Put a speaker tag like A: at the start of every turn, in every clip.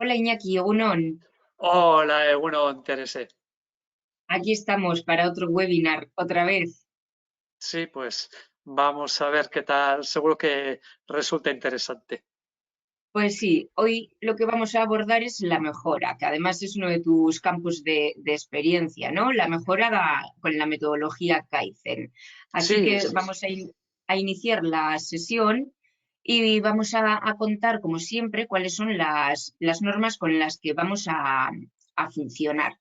A: Hola Iñaki, Egunon.
B: Hola, bueno, Terese.
A: Aquí estamos para otro webinar, otra vez.
B: Sí, pues vamos a ver qué tal. Seguro que resulta interesante.
A: Pues sí, hoy lo que vamos a abordar es la mejora, que además es uno de tus campos de experiencia, ¿no? La mejora con la metodología Kaizen. Así
B: Sí,
A: que vamos a iniciar la sesión y vamos a contar, como siempre, cuáles son las normas con las que vamos a funcionar.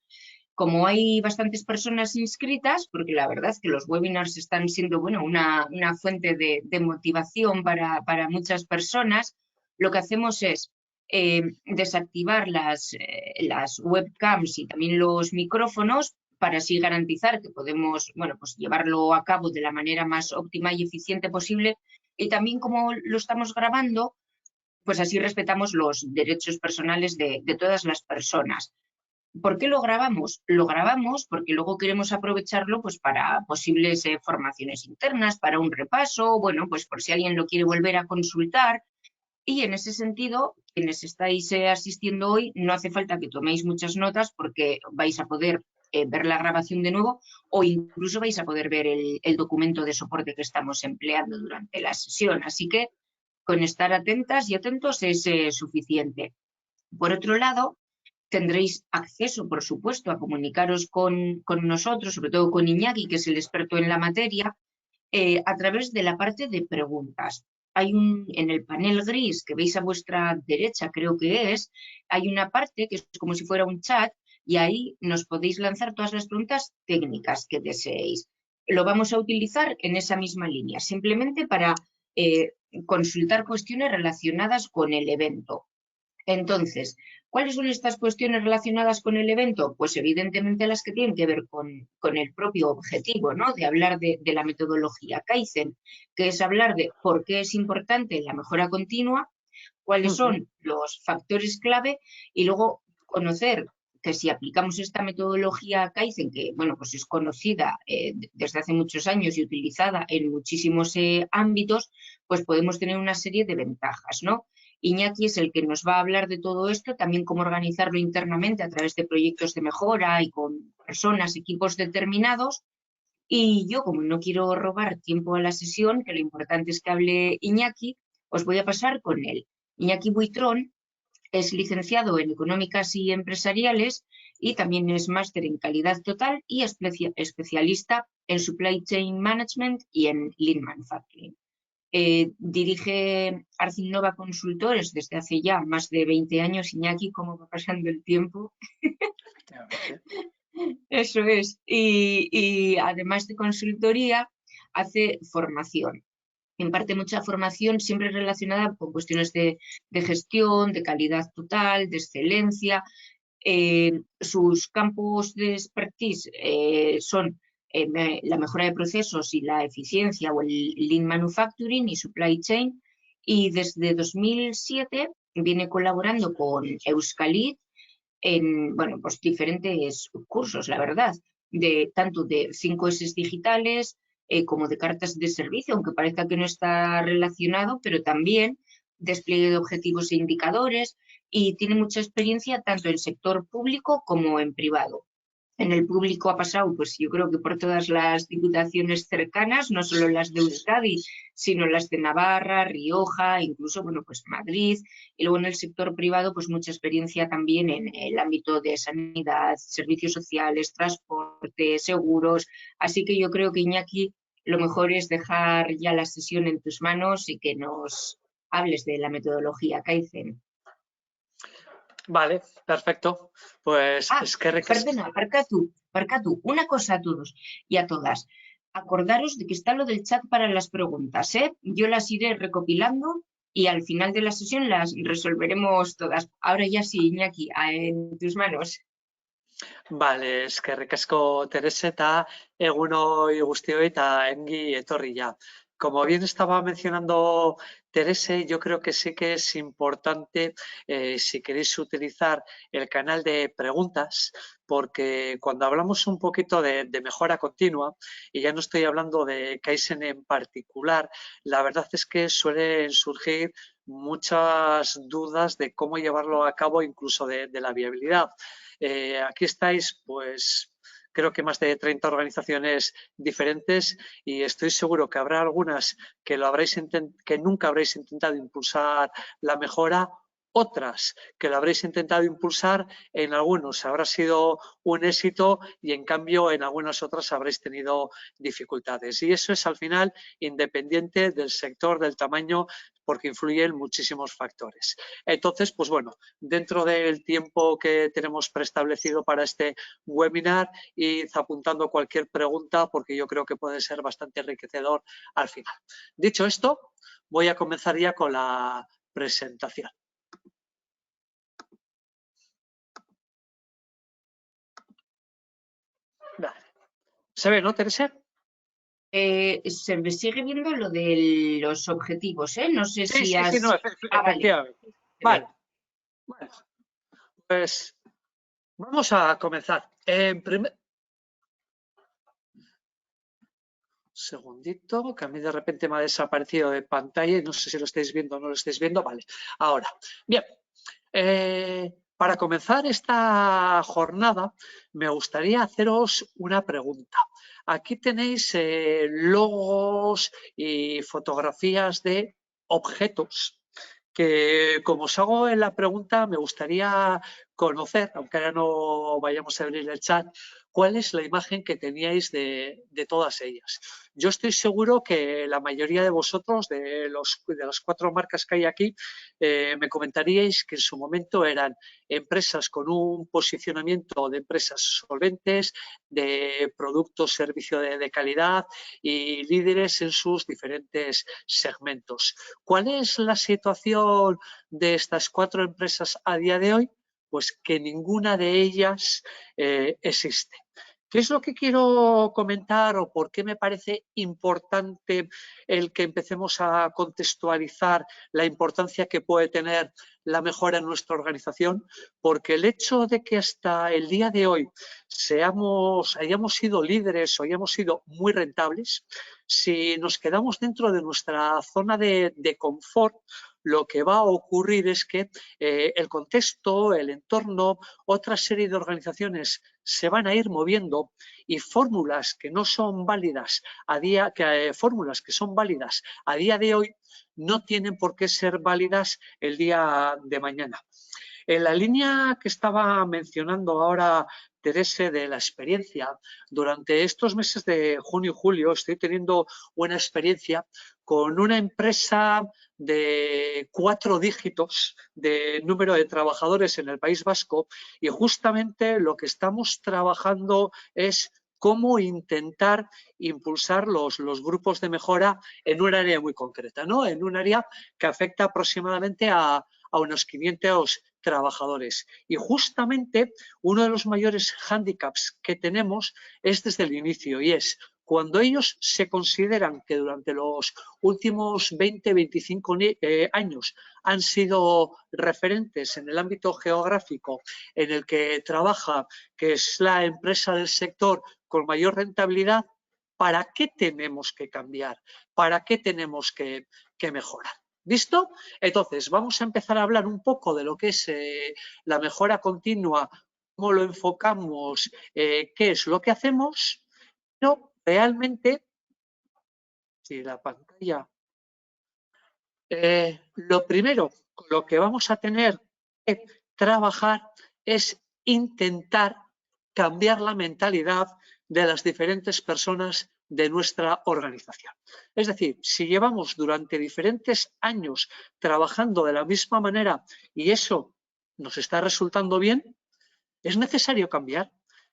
A: Como hay bastantes personas inscritas, porque la verdad es que los webinars están siendo, bueno, una fuente de motivación para muchas personas, lo que hacemos es desactivar las webcams y también los micrófonos para así garantizar que podemos, bueno, pues llevarlo a cabo de la manera más óptima y eficiente posible. Y también como lo estamos grabando, pues así respetamos los derechos personales de todas las personas. ¿Por qué lo grabamos? Lo grabamos porque luego queremos aprovecharlo pues, para posibles formaciones internas, para un repaso, bueno, pues por si alguien lo quiere volver a consultar. Y en ese sentido, quienes estáis asistiendo hoy, no hace falta que toméis muchas notas porque vais a poder ver la grabación de nuevo o incluso vais a poder ver el documento de soporte que estamos empleando durante la sesión. Así que con estar atentas y atentos es suficiente. Por otro lado, tendréis acceso, por supuesto, a comunicaros con nosotros, sobre todo con Iñaki, que es el experto en la materia, a través de la parte de preguntas. En el panel gris que veis a vuestra derecha, creo que hay una parte que es como si fuera un chat y ahí nos podéis lanzar todas las preguntas técnicas que deseéis. Lo vamos a utilizar en esa misma línea, simplemente para consultar cuestiones relacionadas con el evento. Entonces, ¿cuáles son estas cuestiones relacionadas con el evento? Pues evidentemente las que tienen que ver con el propio objetivo, ¿no? De hablar de la metodología Kaizen, que es hablar de por qué es importante la mejora continua, cuáles
B: Ujú.
A: son los factores clave y luego conocer que si aplicamos esta metodología Kaizen, que bueno, pues es conocida desde hace muchos años y utilizada en muchísimos ámbitos, pues podemos tener una serie de ventajas, ¿no? Iñaki es el que nos va a hablar de todo esto, también cómo organizarlo internamente a través de proyectos de mejora y con personas, equipos determinados. Y yo, como no quiero robar tiempo a la sesión, que lo importante es que hable Iñaki, os voy a pasar con él. Iñaki Buitrón es licenciado en Económicas y Empresariales y también es máster en Calidad Total y especialista en Supply Chain Management y en Lean Manufacturing. Dirige Arcinnova Consultores desde hace ya más de 20 años. Iñaki, ¿cómo va pasando el tiempo?
B: Efectivamente.
A: Eso es. Y además de consultoría, hace formación. Imparte mucha formación siempre relacionada con cuestiones de gestión, de calidad total, de excelencia. Sus campos de expertise son la mejora de procesos y la eficiencia o el lean manufacturing y supply chain. Y desde 2007 viene colaborando con Euskalit en bueno, pues diferentes cursos, la verdad, tanto de 5S digitales como de cartas de servicio, aunque parezca que no está relacionado, pero también despliegue de objetivos e indicadores y tiene mucha experiencia tanto en sector público como en privado. En el público ha pasado, pues yo creo que por todas las diputaciones cercanas, no solo las de Euskadi, sino las de Navarra, Rioja, incluso, bueno, pues Madrid. Y luego en el sector privado, pues mucha experiencia también en el ámbito de sanidad, servicios sociales, transporte, seguros. Así que yo creo que Iñaki, lo mejor es dejar ya la sesión en tus manos y que nos hables de la metodología Kaizen.
B: Vale, perfecto. Pues
A: Ah,
B: es que
A: perdona, aparca tú. Una cosa a todos y a todas. Acordaros de que está lo del chat para las preguntas, ¿eh? Yo las iré recopilando y al final de la sesión las resolveremos todas. Ahora ya sí, Iñaki, en tus manos.
B: Vale, eskerrik asko Terese eta egunoi guztioi eta engi etorri ya. Como bien estaba mencionando Terese, yo creo que sí que es importante si queréis utilizar el canal de preguntas, porque cuando hablamos un poquito de mejora continua, y ya no estoy hablando de Kaizen en particular, la verdad es que suelen surgir muchas dudas de cómo llevarlo a cabo, incluso de la viabilidad. Aquí estáis, pues, creo que más de 30 organizaciones diferentes y estoy seguro que habrá algunas que, que nunca habréis intentado impulsar la mejora, otras que lo habréis intentado impulsar, en algunos habrá sido un éxito y en cambio en algunas otras habréis tenido dificultades. Y eso es al final independiente del sector, del tamaño, porque influyen muchísimos factores. Entonces, pues bueno, dentro del tiempo que tenemos preestablecido para este webinar, id apuntando cualquier pregunta porque yo creo que puede ser bastante enriquecedor al final. Dicho esto, voy a comenzar ya con la presentación. Vale. ¿Se ve, no, Teresa?
A: Se me sigue viendo lo de los objetivos, ¿eh? No sé
B: Sí,
A: si
B: sí, sí, no,
A: has... Ah, vale.
B: efectivamente. Vale. Bueno, pues vamos a comenzar. En primer... Segundito, que a mí de repente me ha desaparecido de pantalla y no sé si lo estáis viendo o no lo estáis viendo. Vale, ahora. Bien, para comenzar esta jornada me gustaría haceros una pregunta. Aquí tenéis logos y fotografías de objetos que, como os hago en la pregunta, me gustaría conocer, aunque ahora no vayamos a abrir el chat, cuál es la imagen que teníais de todas ellas. Yo estoy seguro que la mayoría de vosotros, de las 4 marcas que hay aquí, me comentaríais que en su momento eran empresas con un posicionamiento de empresas solventes, de productos, servicio de calidad y líderes en sus diferentes segmentos. ¿Cuál es la situación de estas 4 empresas a día de hoy? Pues que ninguna de ellas existe. ¿Qué es lo que quiero comentar o por qué me parece importante el que empecemos a contextualizar la importancia que puede tener la mejora en nuestra organización? Porque el hecho de que hasta el día de hoy hayamos sido líderes o hayamos sido muy rentables, si nos quedamos dentro de nuestra zona de confort, lo que va a ocurrir es que el contexto, el entorno, otra serie de organizaciones se van a ir moviendo y fórmulas que no son válidas fórmulas que son válidas a día de hoy no tienen por qué ser válidas el día de mañana. En la línea que estaba mencionando ahora Teresa de la experiencia, durante estos meses de junio y julio estoy teniendo una experiencia con una empresa de 4 dígitos de número de trabajadores en el País Vasco y justamente lo que estamos trabajando es cómo intentar impulsar los grupos de mejora en un área muy concreta, ¿no? En un área que afecta aproximadamente a unos 500 trabajadores. Y justamente uno de los mayores hándicaps que tenemos es desde el inicio y es cuando ellos se consideran que durante los últimos 20, 25 años han sido referentes en el ámbito geográfico en el que trabaja, que es la empresa del sector con mayor rentabilidad, ¿para qué tenemos que cambiar? ¿Para qué tenemos que mejorar? ¿Listo? Entonces, vamos a empezar a hablar un poco de lo que es la mejora continua, cómo lo enfocamos, qué es lo que hacemos, pero realmente, si la pantalla, lo primero con lo que vamos a tener que trabajar es intentar cambiar la mentalidad de las diferentes personas de nuestra organización. Es decir, si llevamos durante diferentes años trabajando de la misma manera y eso nos está resultando bien, ¿es necesario cambiar?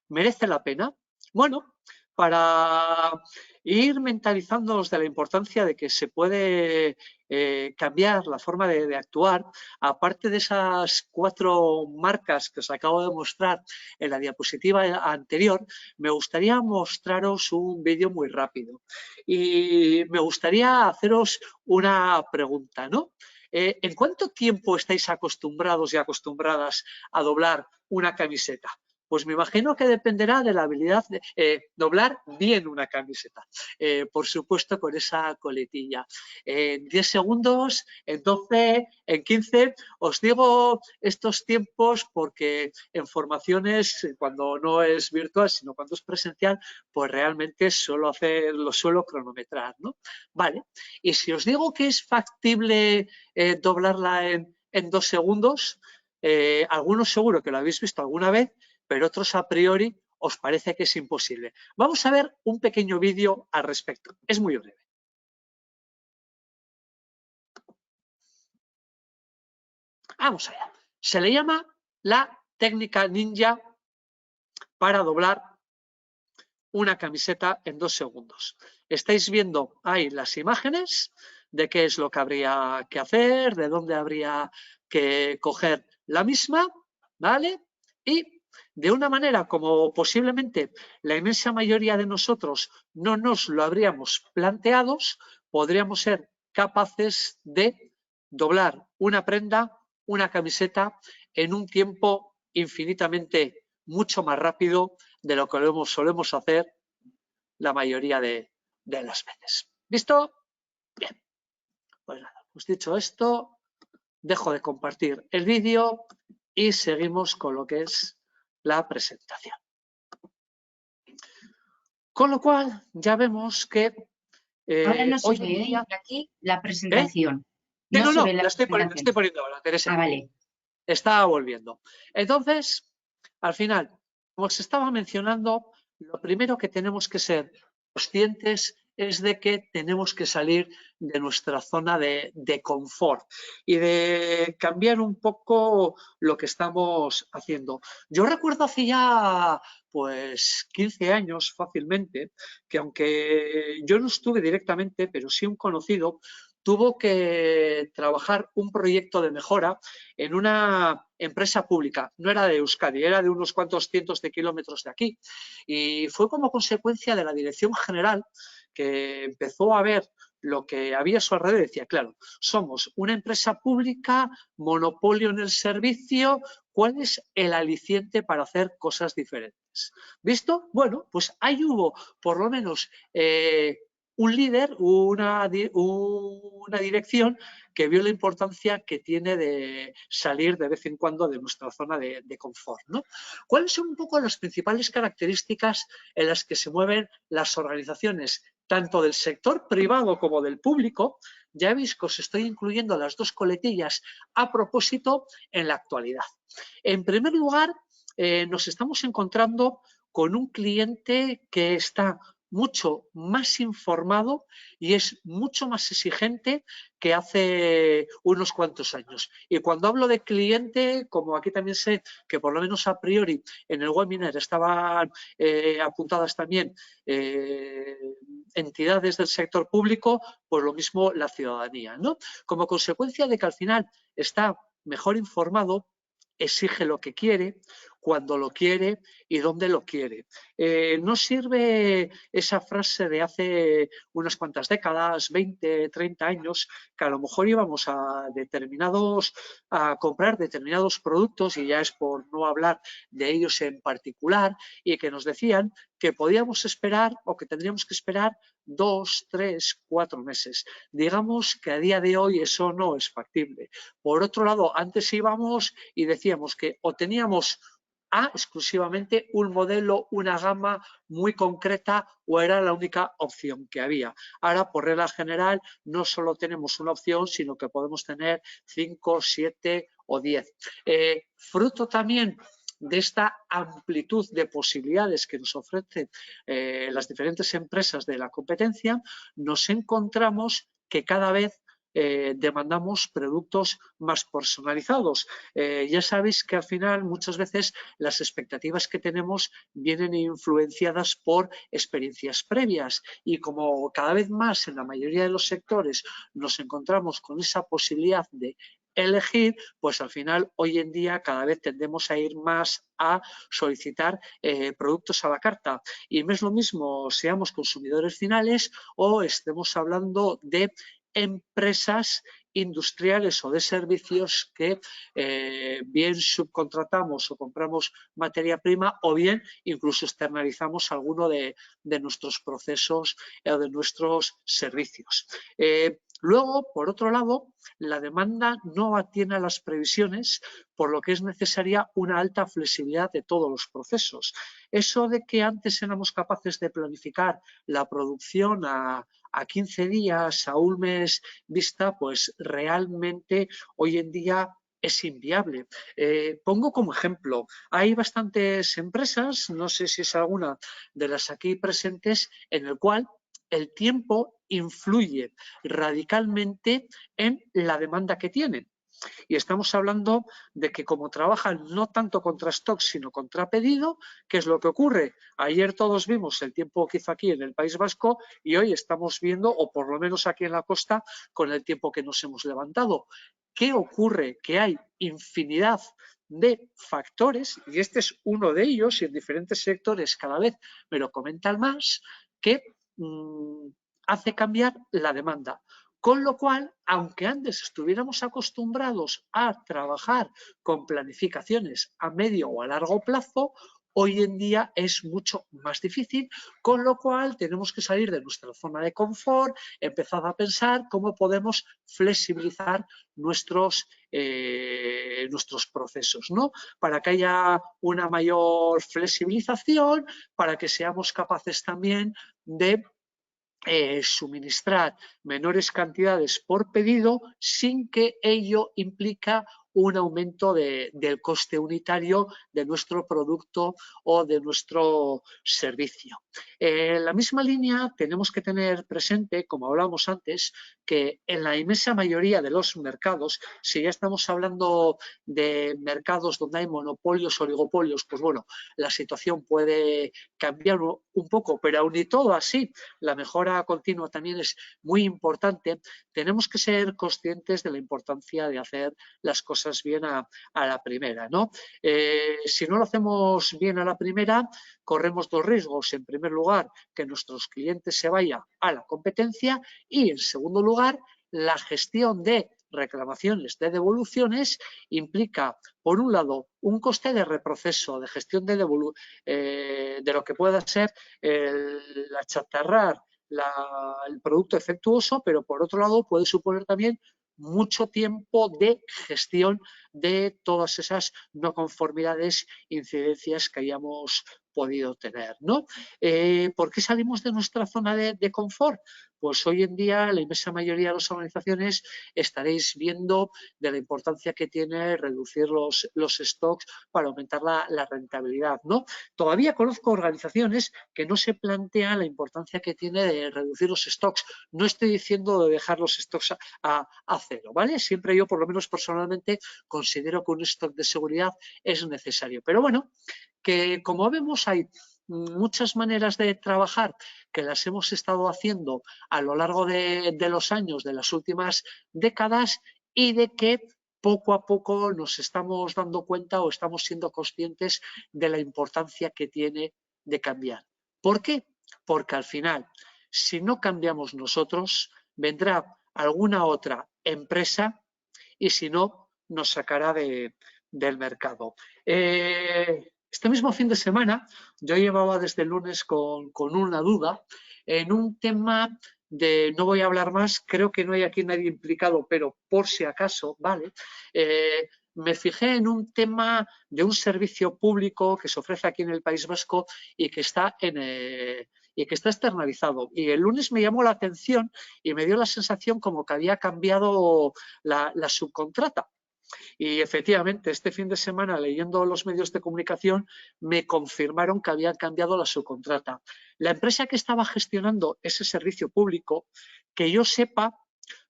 B: ¿Merece la pena? Bueno, para ir mentalizándonos de la importancia de que se puede cambiar la forma de actuar, aparte de esas 4 marcas que os acabo de mostrar en la diapositiva anterior, me gustaría mostraros un vídeo muy rápido. Y me gustaría haceros una pregunta, ¿no? ¿En cuánto tiempo estáis acostumbrados y acostumbradas a doblar una camiseta? Pues me imagino que dependerá de la habilidad de doblar bien una camiseta. Por supuesto, con esa coletilla. En 10 segundos, en 12, en 15. Os digo estos tiempos porque en formaciones, cuando no es virtual, sino cuando es presencial, pues realmente lo suelo cronometrar, ¿no? Vale. Y si os digo que es factible doblarla en 2 segundos, algunos seguro que lo habéis visto alguna vez, pero otros a priori os parece que es imposible. Vamos a ver un pequeño vídeo al respecto. Es muy breve. Vamos allá. Se le llama la técnica ninja para doblar una camiseta en 2 segundos. Estáis viendo ahí las imágenes de qué es lo que habría que hacer, de dónde habría que coger la misma, ¿vale? Y de una manera como posiblemente la inmensa mayoría de nosotros no nos lo habríamos planteado, podríamos ser capaces de doblar una prenda, una camiseta, en un tiempo infinitamente mucho más rápido de lo que solemos hacer la mayoría de las veces. ¿Listo? Bien. Pues nada, pues dicho esto, dejo de compartir el vídeo y seguimos con lo que es la presentación. Con lo cual, ya vemos que
A: Ahora no se
B: hoy
A: ve
B: en día...
A: aquí la
B: ¿Eh?
A: presentación.
B: Sí,
A: No
B: no,
A: se
B: no,
A: ve la
B: la estoy
A: presentación.
B: poniendo ahora, Teresa.
A: Ah, vale.
B: Está volviendo. Entonces, al final, como os estaba mencionando, lo primero que tenemos que ser conscientes es de que tenemos que salir de nuestra zona de confort y de cambiar un poco lo que estamos haciendo. Yo recuerdo hace ya pues 15 años fácilmente que, aunque yo no estuve directamente, pero sí un conocido, tuvo que trabajar un proyecto de mejora en una empresa pública. No era de Euskadi, era de unos cuantos cientos de kilómetros de aquí. Y fue como consecuencia de la dirección general, que empezó a ver lo que había a su alrededor y decía, claro, somos una empresa pública, monopolio en el servicio, ¿cuál es el aliciente para hacer cosas diferentes? ¿Visto? Bueno, pues ahí hubo por lo menos un líder, una dirección que vio la importancia que tiene de salir de vez en cuando de nuestra zona de confort, ¿no? ¿Cuáles son un poco las principales características en las que se mueven las organizaciones, tanto del sector privado como del público? Ya veis que os estoy incluyendo las dos coletillas a propósito en la actualidad. En primer lugar, nos estamos encontrando con un cliente que está mucho más informado y es mucho más exigente que hace unos cuantos años. Y cuando hablo de cliente, como aquí también sé que por lo menos a priori en el webinar estaban apuntadas también entidades del sector público, pues lo mismo la ciudadanía, ¿no? Como consecuencia de que al final está mejor informado, exige lo que quiere, cuando lo quiere y dónde lo quiere. No sirve esa frase de hace unas cuantas décadas, 20, 30 años, que a lo mejor íbamos a comprar determinados productos, y ya es por no hablar de ellos en particular, y que nos decían que podíamos esperar o que tendríamos que esperar 2, 3, 4 meses. Digamos que a día de hoy eso no es factible. Por otro lado, antes íbamos y decíamos que o teníamos exclusivamente un modelo, una gama muy concreta, o era la única opción que había. Ahora, por regla general, no solo tenemos una opción, sino que podemos tener 5, 7 o 10. Fruto también de esta amplitud de posibilidades que nos ofrecen las diferentes empresas de la competencia, nos encontramos que cada vez demandamos productos más personalizados. Ya sabéis que al final muchas veces las expectativas que tenemos vienen influenciadas por experiencias previas, y como cada vez más en la mayoría de los sectores nos encontramos con esa posibilidad de elegir, pues al final hoy en día cada vez tendemos a ir más a solicitar productos a la carta, y no es lo mismo seamos consumidores finales o estemos hablando de empresas industriales o de servicios que bien subcontratamos o compramos materia prima o bien incluso externalizamos alguno de nuestros procesos o de nuestros servicios. Luego, por otro lado, la demanda no atiene a las previsiones, por lo que es necesaria una alta flexibilidad de todos los procesos. Eso de que antes éramos capaces de planificar la producción a 15 días, a un mes vista, pues realmente hoy en día es inviable. Pongo como ejemplo, hay bastantes empresas, no sé si es alguna de las aquí presentes, en el cual el tiempo influye radicalmente en la demanda que tienen. Y estamos hablando de que como trabajan no tanto contra stock, sino contra pedido, ¿qué es lo que ocurre? Ayer todos vimos el tiempo que hizo aquí en el País Vasco y hoy estamos viendo, o por lo menos aquí en la costa, con el tiempo que nos hemos levantado. ¿Qué ocurre? Que hay infinidad de factores, y este es uno de ellos, y en diferentes sectores cada vez me lo comentan más, que hace cambiar la demanda. Con lo cual, aunque antes estuviéramos acostumbrados a trabajar con planificaciones a medio o a largo plazo, hoy en día es mucho más difícil, con lo cual tenemos que salir de nuestra zona de confort, empezar a pensar cómo podemos flexibilizar nuestros procesos, ¿no? Para que haya una mayor flexibilización, para que seamos capaces también de suministrar menores cantidades por pedido sin que ello implica un aumento del coste unitario de nuestro producto o de nuestro servicio. En la misma línea tenemos que tener presente, como hablábamos antes, que en la inmensa mayoría de los mercados, si ya estamos hablando de mercados donde hay monopolios o oligopolios, pues bueno, la situación puede cambiar un poco, pero aún y todo así, la mejora continua también es muy importante. Tenemos que ser conscientes de la importancia de hacer las cosas bien a la primera, ¿no? Si no lo hacemos bien a la primera, corremos dos riesgos. En primer lugar, que nuestros clientes se vayan a la competencia y, en segundo lugar, la gestión de reclamaciones, de devoluciones, implica, por un lado, un coste de reproceso, de gestión de lo que pueda ser el achatarrar el producto defectuoso, pero por otro lado puede suponer también mucho tiempo de gestión de todas esas no conformidades, incidencias que hayamos podido tener, ¿no? ¿Por qué salimos de nuestra zona de confort? Pues hoy en día la inmensa mayoría de las organizaciones estaréis viendo de la importancia que tiene reducir los stocks para aumentar la rentabilidad, ¿no? Todavía conozco organizaciones que no se plantean la importancia que tiene de reducir los stocks. No estoy diciendo de dejar los stocks a cero, ¿vale? Siempre yo, por lo menos personalmente, considero que un stock de seguridad es necesario. Pero bueno, que como vemos hay muchas maneras de trabajar que las hemos estado haciendo a lo largo de los años, de las últimas décadas, y de que poco a poco nos estamos dando cuenta o estamos siendo conscientes de la importancia que tiene de cambiar. ¿Por qué? Porque al final, si no cambiamos nosotros, vendrá alguna otra empresa y si no, nos sacará del mercado. Este mismo fin de semana yo llevaba desde el lunes con una duda en un tema de, no voy a hablar más, creo que no hay aquí nadie implicado, pero por si acaso, ¿vale? Me fijé en un tema de un servicio público que se ofrece aquí en el País Vasco y que está externalizado. Y el lunes me llamó la atención y me dio la sensación como que había cambiado la subcontrata. Y efectivamente, este fin de semana, leyendo los medios de comunicación, me confirmaron que habían cambiado la subcontrata. La empresa que estaba gestionando ese servicio público, que yo sepa,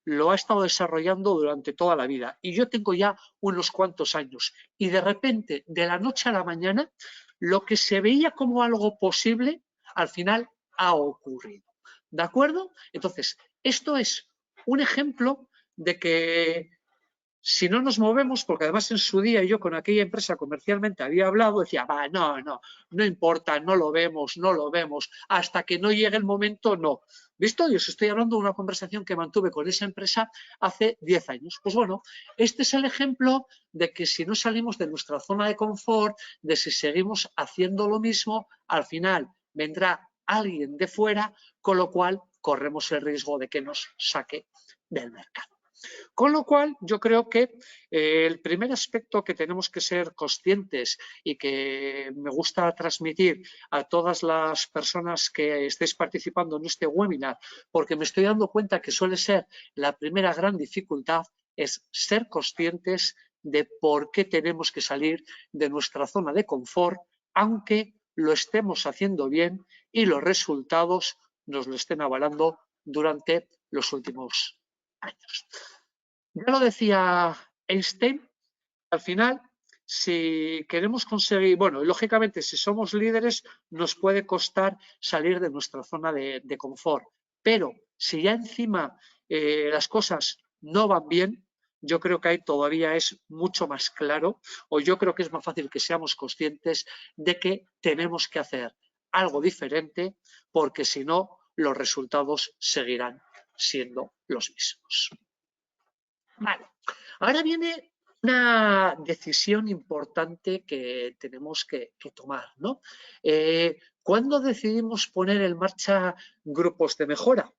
B: lo ha estado desarrollando durante toda la vida. Y yo tengo ya unos cuantos años. Y de repente, de la noche a la mañana, lo que se veía como algo posible, al final ha ocurrido. ¿De acuerdo? Entonces, esto es un ejemplo de que si no nos movemos, porque además en su día yo con aquella empresa comercialmente había hablado, decía, va, no importa, no lo vemos, hasta que no llegue el momento, no. ¿Visto? Y os estoy hablando de una conversación que mantuve con esa empresa hace 10 años. Pues bueno, este es el ejemplo de que si no salimos de nuestra zona de confort, de si seguimos haciendo lo mismo, al final vendrá alguien de fuera, con lo cual corremos el riesgo de que nos saque del mercado. Con lo cual, yo creo que el primer aspecto que tenemos que ser conscientes y que me gusta transmitir a todas las personas que estéis participando en este webinar, porque me estoy dando cuenta que suele ser la primera gran dificultad, es ser conscientes de por qué tenemos que salir de nuestra zona de confort, aunque lo estemos haciendo bien y los resultados nos lo estén avalando durante los últimos años. Ya lo decía Einstein, al final, si queremos conseguir, bueno, lógicamente, si somos líderes, nos puede costar salir de nuestra zona de confort, pero si ya encima las cosas no van bien, yo creo que ahí todavía es mucho más claro, o yo creo que es más fácil que seamos conscientes de que tenemos que hacer algo diferente, porque si no, los resultados seguirán siendo los mismos. Vale. Ahora viene una decisión importante que tenemos que tomar, ¿no? ¿Cuándo decidimos poner en marcha grupos de mejora?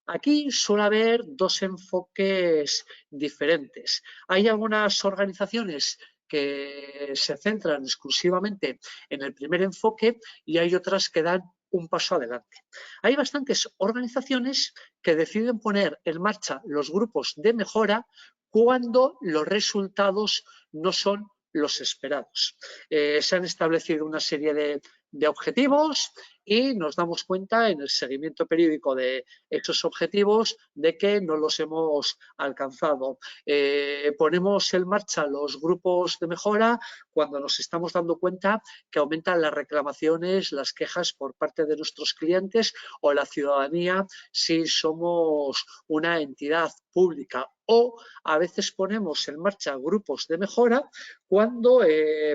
B: Aquí suele haber dos enfoques diferentes. Hay algunas organizaciones que se centran exclusivamente en el primer enfoque y hay otras que dan un paso adelante. Hay bastantes organizaciones que deciden poner en marcha los grupos de mejora cuando los resultados no son los esperados. Se han establecido una serie de objetivos y nos damos cuenta en el seguimiento periódico de esos objetivos de que no los hemos alcanzado. Ponemos en marcha los grupos de mejora cuando nos estamos dando cuenta que aumentan las reclamaciones, las quejas por parte de nuestros clientes o la ciudadanía si somos una entidad pública, o a veces ponemos en marcha grupos de mejora cuando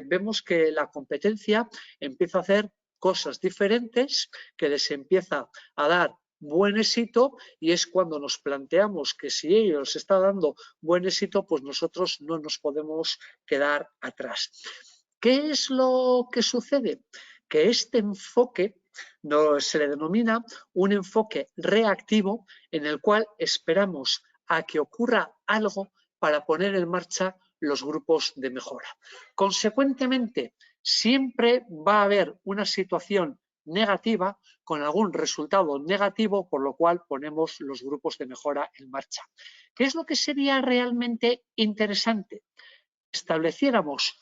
B: vemos que la competencia empieza a hacer cosas diferentes, que les empieza a dar buen éxito, y es cuando nos planteamos que si ellos está dando buen éxito, pues nosotros no nos podemos quedar atrás. ¿Qué es lo que sucede? Que este enfoque se le denomina un enfoque reactivo, en el cual esperamos a que ocurra algo para poner en marcha los grupos de mejora. Consecuentemente, siempre va a haber una situación negativa con algún resultado negativo, por lo cual ponemos los grupos de mejora en marcha. ¿Qué es lo que sería realmente interesante? Estableciéramos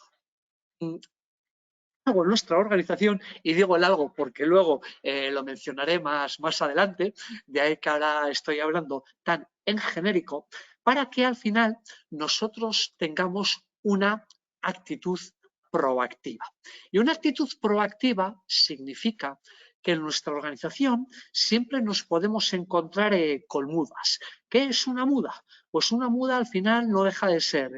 B: algo en nuestra organización, y digo el algo porque luego lo mencionaré más adelante, de ahí que ahora estoy hablando tan en genérico, para que al final nosotros tengamos una actitud proactiva. Y una actitud proactiva significa que en nuestra organización siempre nos podemos encontrar con mudas. ¿Qué es una muda? Pues una muda al final no deja de ser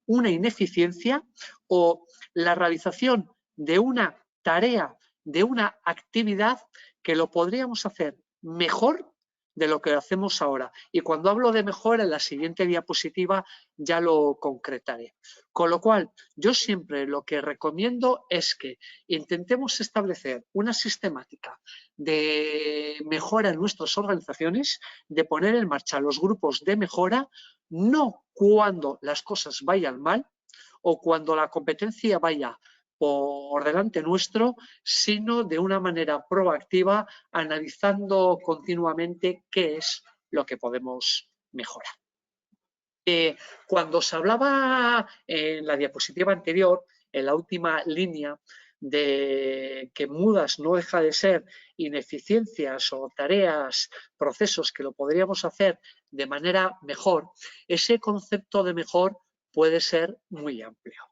B: una ineficiencia o la realización de una tarea, de una actividad que lo podríamos hacer mejor de lo que hacemos ahora. Y cuando hablo de mejor, en la siguiente diapositiva ya lo concretaré. Con lo cual, yo siempre lo que recomiendo es que intentemos establecer una sistemática de mejora en nuestras organizaciones, de poner en marcha los grupos de mejora, no cuando las cosas vayan mal o cuando la competencia vaya por delante nuestro, sino de una manera proactiva, analizando continuamente qué es lo que podemos mejorar. Cuando se hablaba en la diapositiva anterior, en la última línea, de que mudas no deja de ser ineficiencias o tareas, procesos que lo podríamos hacer de manera mejor, ese concepto de mejor puede ser muy amplio.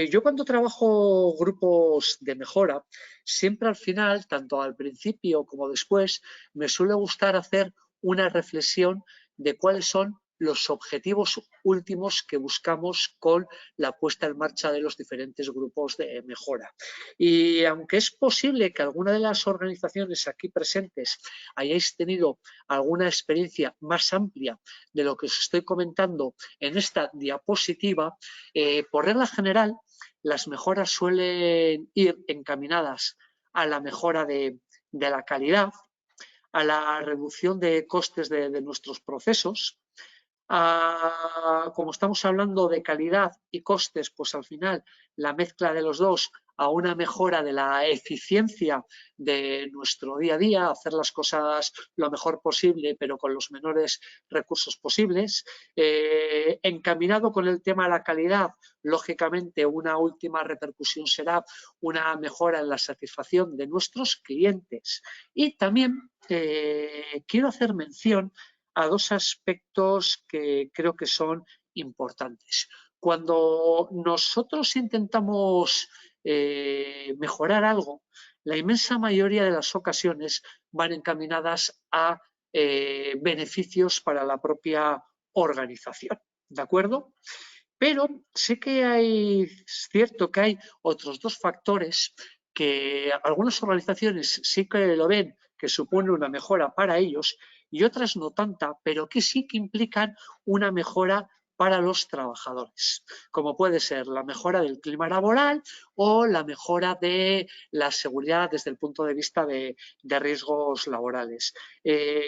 B: Yo cuando trabajo grupos de mejora, siempre al final, tanto al principio como después, me suele gustar hacer una reflexión de cuáles son los objetivos últimos que buscamos con la puesta en marcha de los diferentes grupos de mejora. Y aunque es posible que alguna de las organizaciones aquí presentes hayáis tenido alguna experiencia más amplia de lo que os estoy comentando en esta diapositiva, por regla general, las mejoras suelen ir encaminadas a la mejora de la calidad, a la reducción de costes de nuestros procesos, como estamos hablando de calidad y costes, pues al final la mezcla de los dos a una mejora de la eficiencia de nuestro día a día, hacer las cosas lo mejor posible, pero con los menores recursos posibles. Encaminado con el tema de la calidad, lógicamente una última repercusión será una mejora en la satisfacción de nuestros clientes. Y también quiero hacer mención a dos aspectos que creo que son importantes. Cuando nosotros intentamos mejorar algo, la inmensa mayoría de las ocasiones van encaminadas a beneficios para la propia organización, ¿de acuerdo? Pero sí que es cierto que hay otros dos factores que algunas organizaciones sí que lo ven, que supone una mejora para ellos, y otras no tanta, pero que sí que implican una mejora para los trabajadores, como puede ser la mejora del clima laboral o la mejora de la seguridad desde el punto de vista de riesgos laborales.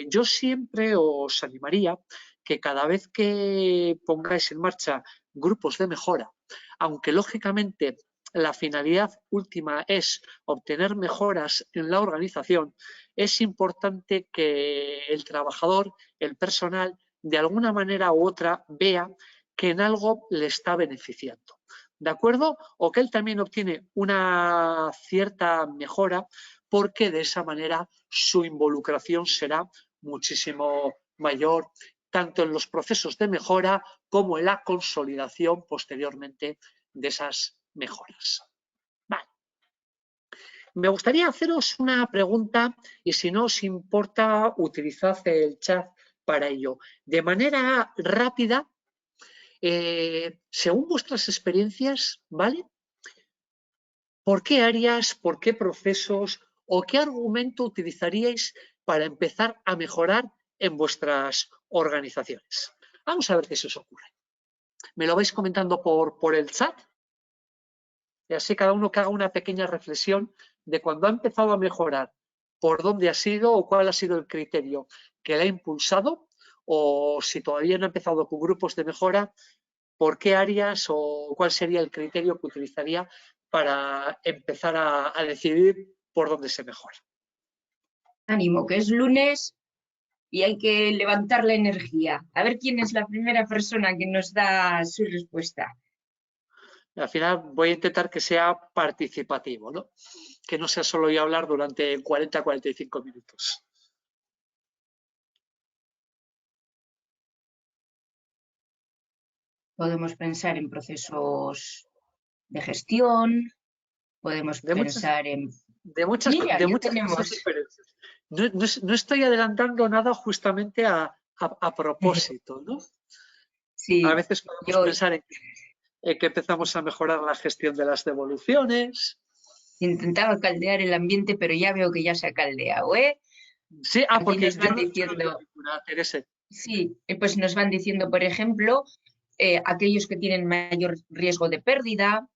B: Yo siempre os animaría que cada vez que pongáis en marcha grupos de mejora, aunque lógicamente la finalidad última es obtener mejoras en la organización, es importante que el trabajador, el personal, de alguna manera u otra vea que en algo le está beneficiando. ¿De acuerdo? O que él también obtiene una cierta mejora porque de esa manera su involucración será muchísimo mayor, tanto en los procesos de mejora como en la consolidación posteriormente de esas mejoras. Vale. Me gustaría haceros una pregunta y si no os importa, utilizad el chat para ello. De manera rápida, según vuestras experiencias, ¿vale? ¿Por qué áreas, por qué procesos o qué argumento utilizaríais para empezar a mejorar en vuestras organizaciones? Vamos a ver qué se os ocurre. ¿Me lo vais comentando por el chat? Y así cada uno que haga una pequeña reflexión de cuando ha empezado a mejorar, por dónde ha sido o cuál ha sido el criterio que le ha impulsado, o si todavía no ha empezado con grupos de mejora, por qué áreas o cuál sería el criterio que utilizaría para empezar a decidir por dónde se mejora.
A: Ánimo, que es lunes y hay que levantar la energía. A ver quién es la primera persona que nos da su respuesta.
B: Al final voy a intentar que sea participativo, ¿no? Que no sea solo yo hablar durante 40-45 minutos.
A: Podemos pensar en procesos de gestión, podemos pensar en...
B: De muchas
A: tenemos...
B: cosas diferentes. No estoy adelantando nada justamente a propósito, ¿no?
A: Sí,
B: a veces podemos pensar en que empezamos a mejorar la gestión de las devoluciones.
A: Intentaba caldear el ambiente, pero ya veo que ya se ha caldeado, ¿eh?
B: Sí, porque
A: nos van diciendo... Sí, pues nos van diciendo, por ejemplo, aquellos que tienen mayor riesgo de pérdida,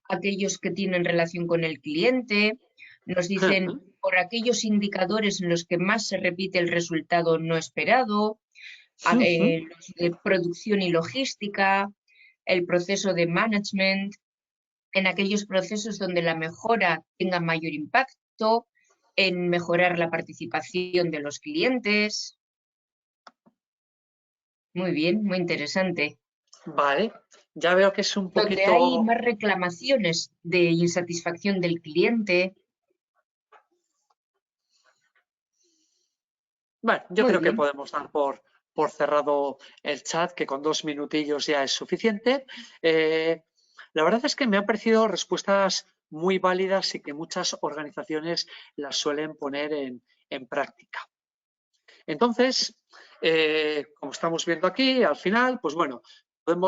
A: aquellos que tienen relación con el cliente, nos dicen por aquellos indicadores en los que más se repite el resultado no esperado, los de producción y logística, el proceso de management, en aquellos procesos donde la mejora tenga mayor impacto, en mejorar la participación de los clientes. Muy bien, muy interesante.
B: Vale, ya veo que es un poquito...
A: Donde hay más reclamaciones de insatisfacción del cliente.
B: Bueno, yo creo que podemos dar por cerrado el chat, que con 2 minutillos ya es suficiente. La verdad es que me han parecido respuestas muy válidas y que muchas organizaciones las suelen poner en práctica. Entonces, como estamos viendo aquí, al final, pues bueno,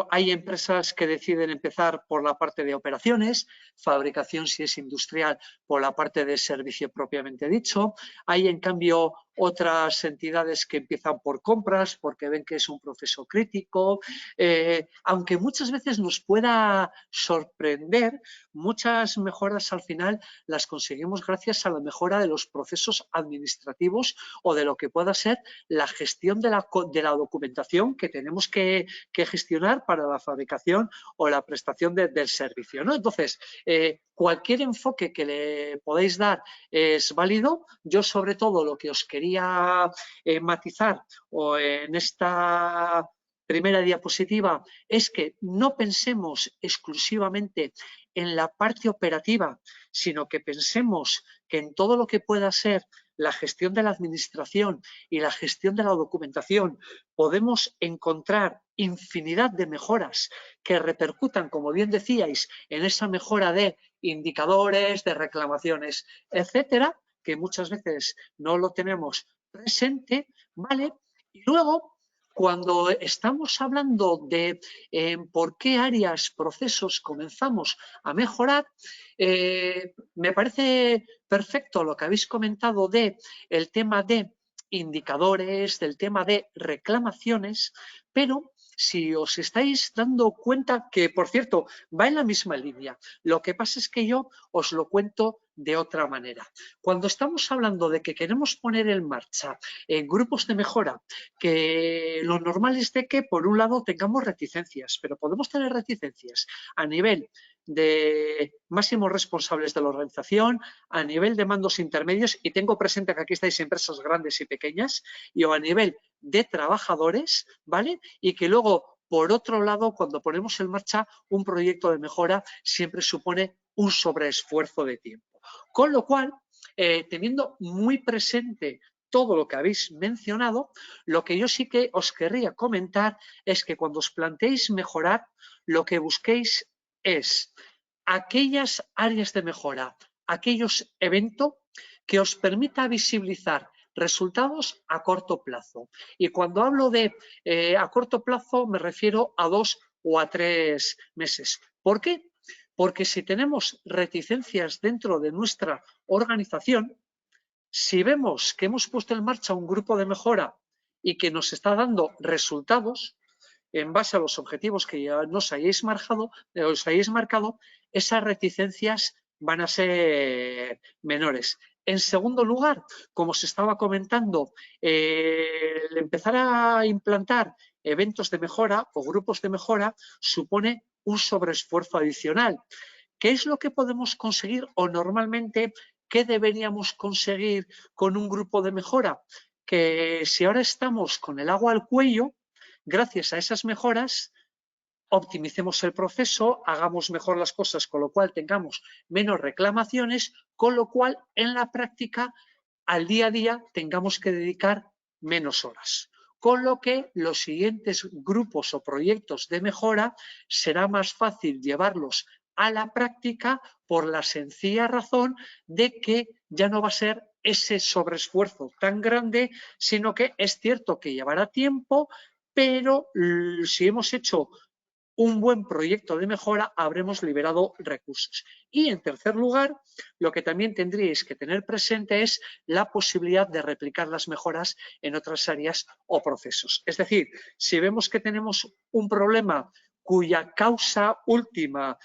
B: hay empresas que deciden empezar por la parte de operaciones, fabricación si es industrial, por la parte de servicio propiamente dicho. Hay, en cambio, otras entidades que empiezan por compras porque ven que es un proceso crítico. Aunque muchas veces nos pueda sorprender, muchas mejoras al final las conseguimos gracias a la mejora de los procesos administrativos o de lo que pueda ser la gestión de la documentación que tenemos que gestionar para la fabricación o la prestación del servicio, ¿no? Entonces, cualquier enfoque que le podáis dar es válido. Yo, sobre todo, lo que os quería matizar o en esta primera diapositiva es que no pensemos exclusivamente en la parte operativa, sino que pensemos que en todo lo que pueda ser la gestión de la administración y la gestión de la documentación podemos encontrar infinidad de mejoras que repercutan, como bien decíais, en esa mejora de indicadores, de reclamaciones, etcétera, que muchas veces no lo tenemos presente, ¿vale? Y luego, cuando estamos hablando de por qué áreas, procesos comenzamos a mejorar, me parece perfecto lo que habéis comentado de el tema de indicadores, del tema de reclamaciones, pero si os estáis dando cuenta que, por cierto, va en la misma línea, lo que pasa es que yo os lo cuento de otra manera. Cuando estamos hablando de que queremos poner en marcha grupos de mejora, que lo normal es de que, por un lado, tengamos reticencias, pero podemos tener reticencias a nivel de máximos responsables de la organización, a nivel de mandos intermedios, y tengo presente que aquí estáis empresas grandes y pequeñas, y o a nivel de trabajadores, ¿vale? Y que luego, por otro lado, cuando ponemos en marcha un proyecto de mejora, siempre supone un sobreesfuerzo de tiempo. Con lo cual, teniendo muy presente todo lo que habéis mencionado, lo que yo sí que os querría comentar es que cuando os planteéis mejorar, lo que busquéis es aquellas áreas de mejora, aquellos eventos que os permita visibilizar resultados a corto plazo. Y cuando hablo de a corto plazo me refiero a 2 o a 3 meses. ¿Por qué? Porque si tenemos reticencias dentro de nuestra organización, si vemos que hemos puesto en marcha un grupo de mejora y que nos está dando resultados en base a los objetivos que ya os hayáis marcado, esas reticencias van a ser menores. En segundo lugar, como se estaba comentando, el empezar a implantar eventos de mejora o grupos de mejora supone un sobreesfuerzo adicional. ¿Qué es lo que podemos conseguir o normalmente qué deberíamos conseguir con un grupo de mejora? Que si ahora estamos con el agua al cuello, gracias a esas mejoras, optimicemos el proceso, hagamos mejor las cosas, con lo cual tengamos menos reclamaciones, con lo cual en la práctica, al día a día, tengamos que dedicar menos horas. Con lo que los siguientes grupos o proyectos de mejora será más fácil llevarlos a la práctica por la sencilla razón de que ya no va a ser ese sobreesfuerzo tan grande, sino que es cierto que llevará tiempo, pero si hemos hecho un buen proyecto de mejora, habremos liberado recursos. Y en tercer lugar, lo que también tendríais que tener presente es la posibilidad de replicar las mejoras en otras áreas o procesos. Es decir, si vemos que tenemos un problema cuya causa última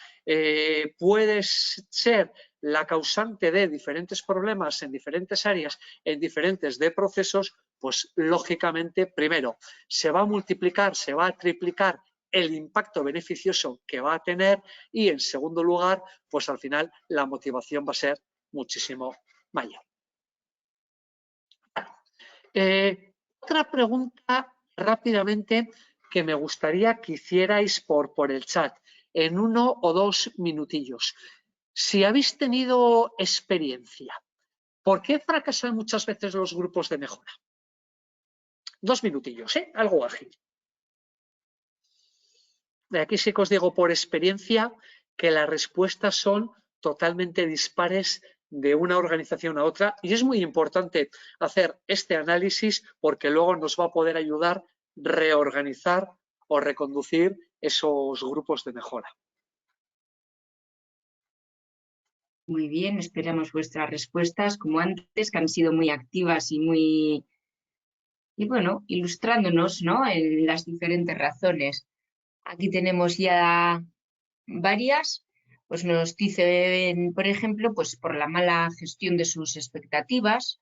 B: puede ser la causante de diferentes problemas en diferentes áreas, en diferentes procesos, pues lógicamente, primero, se va a multiplicar, se va a triplicar el impacto beneficioso que va a tener y, en segundo lugar, pues al final la motivación va a ser muchísimo mayor. Otra pregunta rápidamente que me gustaría que hicierais por el chat en 1 o 2 minutillos. Si habéis tenido experiencia, ¿por qué fracasan muchas veces los grupos de mejora? 2 minutillos, algo ágil. Aquí sí que os digo por experiencia que las respuestas son totalmente dispares de una organización a otra y es muy importante hacer este análisis porque luego nos va a poder ayudar a reorganizar o reconducir esos grupos de mejora.
A: Muy bien, esperamos vuestras respuestas, como antes, que han sido muy activas y bueno, ilustrándonos, ¿no?, en las diferentes razones. Aquí tenemos ya varias, pues nos dicen, por ejemplo, pues por la mala gestión de sus expectativas.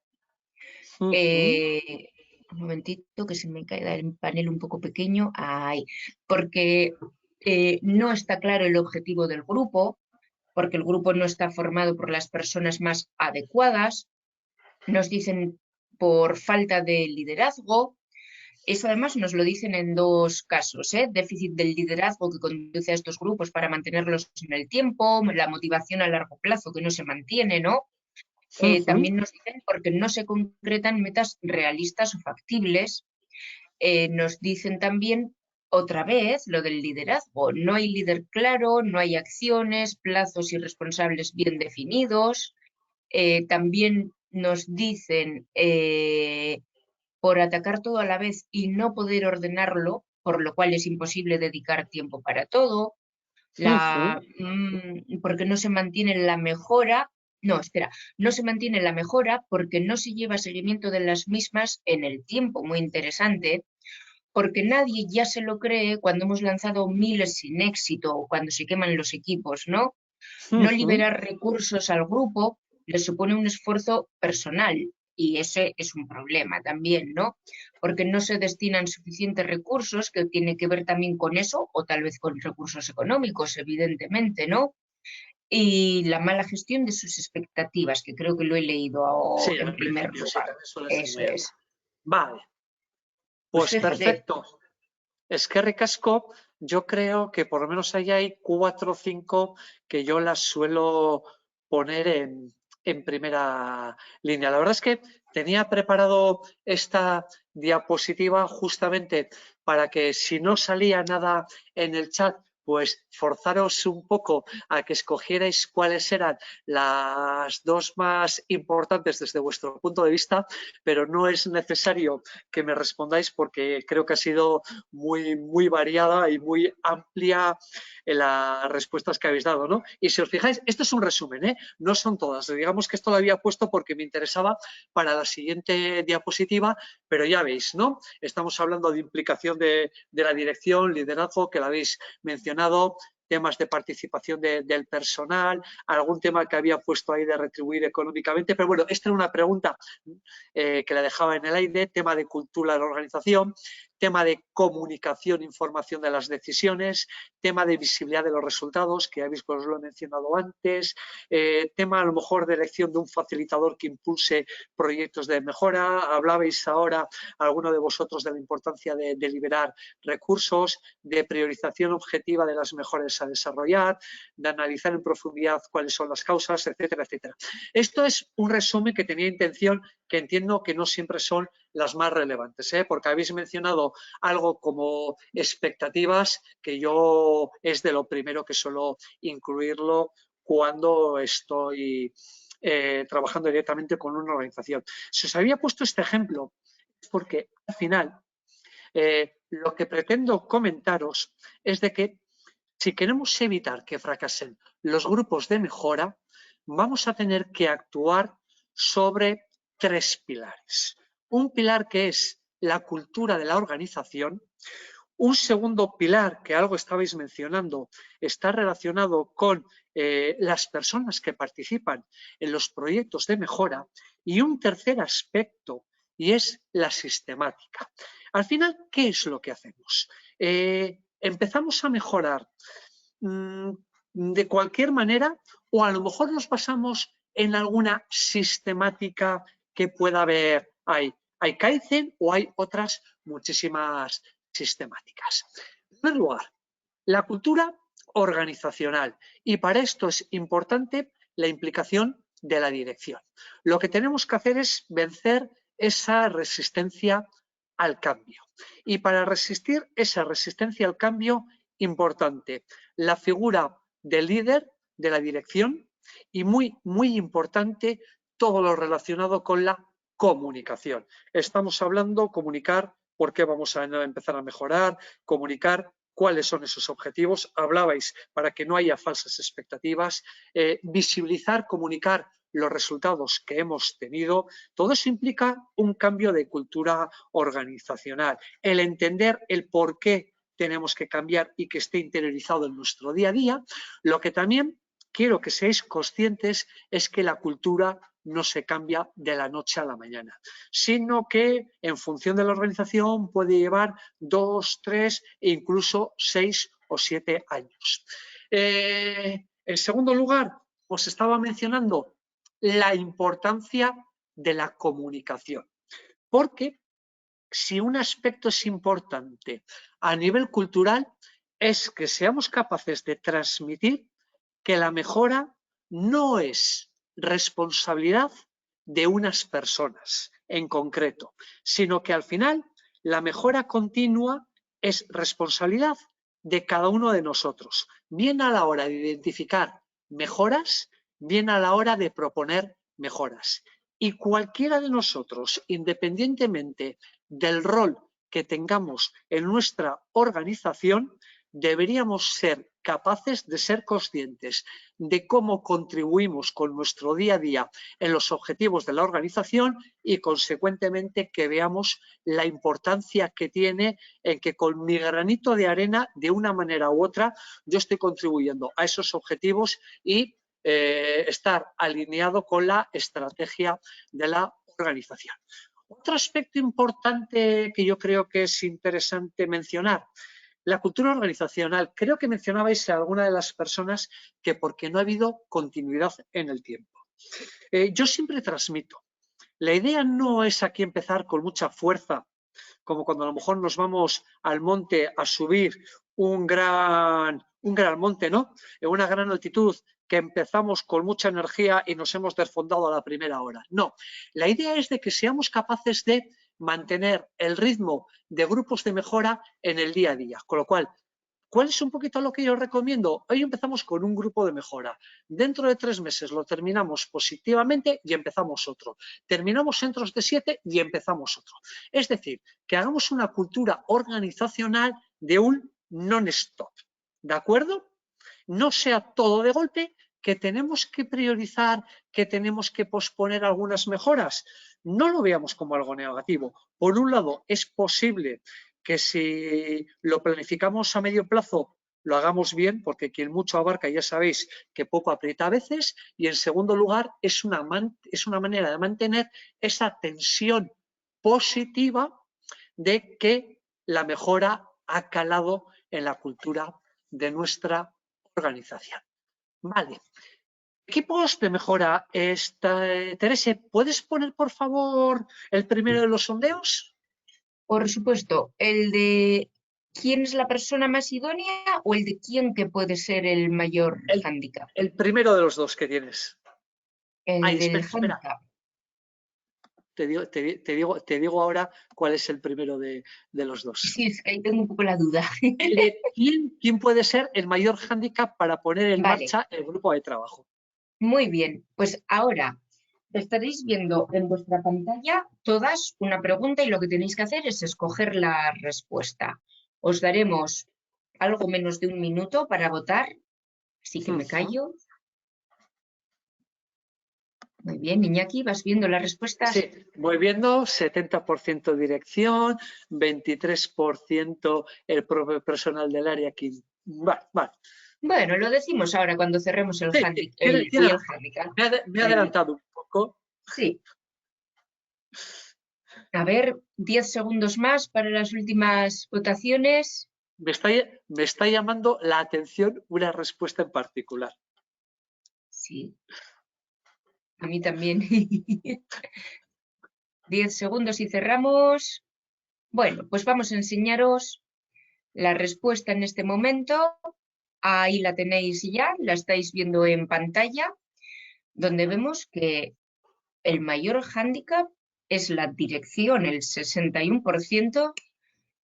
A: Un momentito que se me cae el panel un poco pequeño. Ahí, porque no está claro el objetivo del grupo, porque el grupo no está formado por las personas más adecuadas. Nos dicen por falta de liderazgo. Eso además nos lo dicen en dos casos, ¿eh? Déficit del liderazgo que conduce a estos grupos para mantenerlos en el tiempo, la motivación a largo plazo que no se mantiene, ¿no? También nos dicen porque no se concretan metas realistas o factibles. Nos dicen también, otra vez, lo del liderazgo. No hay líder claro, no hay acciones, plazos y responsables bien definidos. También nos dicen por atacar todo a la vez y no poder ordenarlo, por lo cual es imposible dedicar tiempo para todo. Porque no se mantiene la mejora. No, espera, no se mantiene la mejora porque no se lleva seguimiento de las mismas en el tiempo. Muy interesante, porque nadie ya se lo cree cuando hemos lanzado miles sin éxito o cuando se queman los equipos, ¿no? No liberar recursos al grupo le supone un esfuerzo personal y ese es un problema también, ¿no? Porque no se destinan suficientes recursos, que tiene que ver también con eso, o tal vez con recursos económicos, evidentemente, ¿no? Y la mala gestión de sus expectativas, que creo que lo he leído
B: Sí,
A: en
B: en
A: primer
B: principio sí,
A: lugar.
B: también suele ser
A: Eso
B: muy alto.
A: es.
B: Vale,
A: Pues
B: pues
A: fíjate,
B: perfecto. Es que ricasco, yo creo que por lo menos ahí hay 4 o 5 que yo las suelo poner en primera línea. La verdad es que tenía preparado esta diapositiva justamente para que si no salía nada en el chat, pues forzaros un poco a que escogierais cuáles eran las dos más importantes desde vuestro punto de vista, pero no es necesario que me respondáis porque creo que ha sido muy variada y muy amplia en las respuestas que habéis dado, ¿no? Y si os fijáis, esto es un resumen, ¿eh? No son todas. Digamos que esto lo había puesto porque me interesaba para la siguiente diapositiva, pero ya veis, ¿no? Estamos hablando de implicación de la dirección, liderazgo, que lo habéis mencionado, temas de participación del personal, algún tema que había puesto ahí de retribuir económicamente, pero bueno, esta era una pregunta que la dejaba en el aire, tema de cultura de la organización, tema de comunicación, información de las decisiones, tema de visibilidad de los resultados, que habéis, pues, lo he mencionado antes, tema a lo mejor de elección de un facilitador que impulse proyectos de mejora. Hablabais ahora, alguno de vosotros, de la importancia de liberar recursos, de priorización objetiva de las mejoras a desarrollar, de analizar en profundidad cuáles son las causas, etcétera, etcétera. Esto es un resumen que tenía intención, que entiendo que no siempre son las más relevantes, porque habéis mencionado algo como expectativas, que yo es de lo primero que suelo incluirlo cuando estoy trabajando directamente con una organización. Si os había puesto este ejemplo es porque al final lo que pretendo comentaros es de que si queremos evitar que fracasen los grupos de mejora, vamos a tener que actuar sobre 3 pilares. Un pilar que es la cultura de la organización. Un segundo pilar, que algo estabais mencionando, está relacionado con las personas que participan en los proyectos de mejora. Y un tercer aspecto, y es la sistemática. Al final, ¿qué es lo que hacemos? Empezamos a mejorar de cualquier manera, o a lo mejor nos basamos en alguna sistemática que pueda haber ahí. Hay Kaizen o hay otras muchísimas sistemáticas. En primer lugar, la cultura organizacional, y para esto es importante la implicación de la dirección. Lo que tenemos que hacer es vencer esa resistencia al cambio. Y para resistir esa resistencia al cambio, importante, la figura del líder, de la dirección, Y muy, muy importante, todo lo relacionado con la comunicación. Estamos hablando comunicar por qué vamos a empezar a mejorar, comunicar cuáles son esos objetivos. Hablabais para que no haya falsas expectativas, visibilizar, comunicar los resultados que hemos tenido. Todo eso implica un cambio de cultura organizacional, el entender el por qué tenemos que cambiar y que esté interiorizado en nuestro día a día. Lo que también quiero que seáis conscientes es que la cultura no se cambia de la noche a la mañana, sino que en función de la organización puede llevar 2, 3 e incluso 6 o 7 años. En segundo lugar, os estaba mencionando la importancia de la comunicación, porque si un aspecto es importante a nivel cultural es que seamos capaces de transmitir que la mejora no es responsabilidad de unas personas en concreto, sino que al final la mejora continua es responsabilidad de cada uno de nosotros, bien a la hora de identificar mejoras, bien a la hora de proponer mejoras. Y cualquiera de nosotros, independientemente del rol que tengamos en nuestra organización, deberíamos ser capaces de ser conscientes de cómo contribuimos con nuestro día a día en los objetivos de la organización y, consecuentemente, que veamos la importancia que tiene en que con mi granito de arena, de una manera u otra, yo estoy contribuyendo a esos objetivos y estar alineado con la estrategia de la organización. Otro aspecto importante que yo creo que es interesante mencionar, la cultura organizacional. Creo que mencionabais a alguna de las personas que porque no ha habido continuidad en el tiempo. Yo siempre transmito. La idea no es aquí empezar con mucha fuerza, como cuando a lo mejor nos vamos al monte a subir un gran monte, ¿no? En una gran altitud, que empezamos con mucha energía y nos hemos desfondado a la primera hora. No, la idea es de que seamos capaces de mantener el ritmo de grupos de mejora en el día a día. Con lo cual, ¿cuál es un poquito lo que yo recomiendo? Hoy empezamos con un grupo de mejora. Dentro de 3 meses lo terminamos positivamente y empezamos otro. Terminamos centros de 7 y empezamos otro. Es decir, que hagamos una cultura organizacional de un non-stop. ¿De acuerdo? No sea todo de golpe, que tenemos que priorizar, que tenemos que posponer algunas mejoras. No lo veamos como algo negativo. Por un lado, es posible que si lo planificamos a medio plazo lo hagamos bien, porque quien mucho abarca ya sabéis que poco aprieta a veces, y en segundo lugar es una manera de mantener esa tensión positiva de que la mejora ha calado en la cultura de nuestra organización. Vale. Equipos de mejora. Terese, ¿puedes poner por favor el primero de los sondeos?
A: Por supuesto, el de quién es la persona más idónea o el de quién que puede ser el mayor hándicap.
B: El primero de los dos que tienes.
A: El del hándicap.
B: Te digo ahora cuál es el primero de los dos.
A: Sí, es que ahí tengo un poco la duda.
B: ¿Quién puede ser el mayor hándicap para poner en marcha el grupo de trabajo?
A: Muy bien, pues ahora estaréis viendo en vuestra pantalla todas una pregunta y lo que tenéis que hacer es escoger la respuesta. Os daremos algo menos de 1 minuto para votar, así que me callo. Muy bien, Iñaki, ¿vas viendo las respuestas?
B: Sí, voy viendo 70% dirección, 23% el propio personal del área. Vale.
A: Bueno, lo decimos ahora cuando cerremos el handicap.
B: Me he adelantado un poco.
A: Sí. A ver, 10 segundos más para las últimas votaciones.
B: Me está llamando la atención una respuesta en particular.
A: Sí. A mí también. 10 segundos y cerramos. Bueno, pues vamos a enseñaros la respuesta en este momento. Ahí la tenéis ya, la estáis viendo en pantalla, donde vemos que el mayor hándicap es la dirección, el 61%,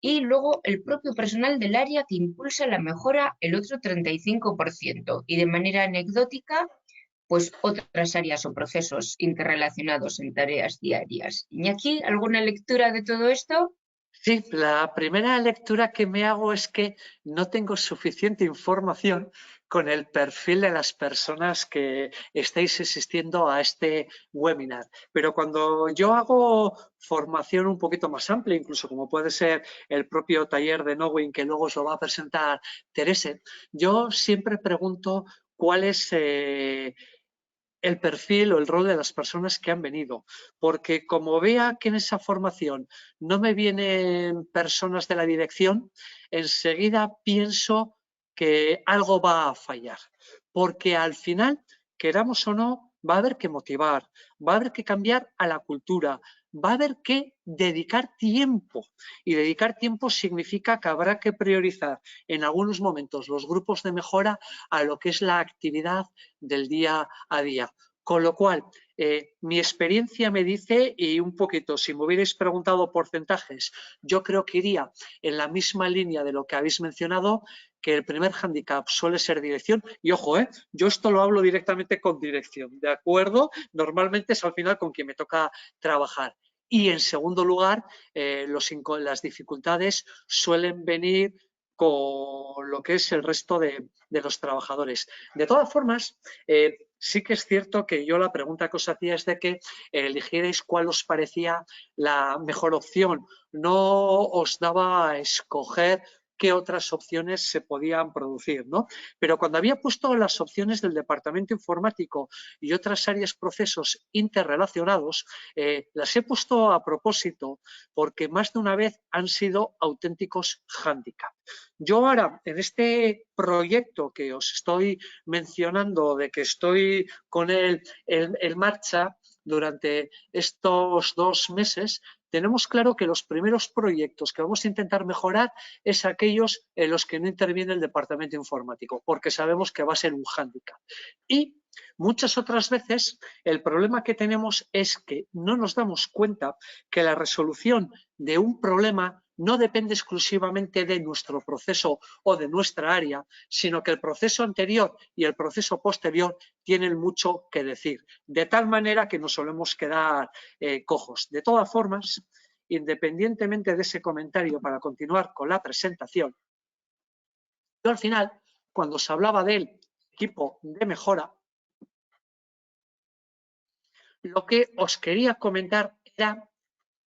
A: y luego el propio personal del área que impulsa la mejora, el otro 35%. Y de manera anecdótica, pues otras áreas o procesos interrelacionados en tareas diarias. Iñaki, ¿alguna lectura de todo esto?
B: Sí, la primera lectura que me hago es que no tengo suficiente información con el perfil de las personas que estáis asistiendo a este webinar. Pero cuando yo hago formación un poquito más amplia, incluso como puede ser el propio taller de Knowing que luego os lo va a presentar Terese, yo siempre pregunto cuál es el perfil o el rol de las personas que han venido, porque como vea que en esa formación no me vienen personas de la dirección, enseguida pienso que algo va a fallar, porque al final, queramos o no, va a haber que motivar, va a haber que cambiar a la cultura, va a haber que dedicar tiempo, y dedicar tiempo significa que habrá que priorizar en algunos momentos los grupos de mejora a lo que es la actividad del día a día. Con lo cual, mi experiencia me dice, y un poquito, si me hubierais preguntado porcentajes, yo creo que iría en la misma línea de lo que habéis mencionado, que el primer hándicap suele ser dirección. Y ojo, yo esto lo hablo directamente con dirección, ¿de acuerdo? Normalmente es al final con quien me toca trabajar. Y en segundo lugar, las dificultades suelen venir con lo que es el resto de los trabajadores. De todas formas, sí que es cierto que yo la pregunta que os hacía es de que eligierais cuál os parecía la mejor opción. No os daba a escoger qué otras opciones se podían producir, ¿no? Pero cuando había puesto las opciones del departamento informático y otras áreas, procesos interrelacionados, las he puesto a propósito porque más de una vez han sido auténticos hándicaps. Yo ahora, en este proyecto que os estoy mencionando, de que estoy con él en marcha durante estos 2 meses, tenemos claro que los primeros proyectos que vamos a intentar mejorar es aquellos en los que no interviene el departamento informático, porque sabemos que va a ser un hándicap. Y muchas otras veces el problema que tenemos es que no nos damos cuenta que la resolución de un problema no depende exclusivamente de nuestro proceso o de nuestra área, sino que el proceso anterior y el proceso posterior tienen mucho que decir, de tal manera que nos solemos quedar cojos. De todas formas, independientemente de ese comentario, para continuar con la presentación, yo al final, cuando se hablaba del equipo de mejora, lo que os quería comentar eran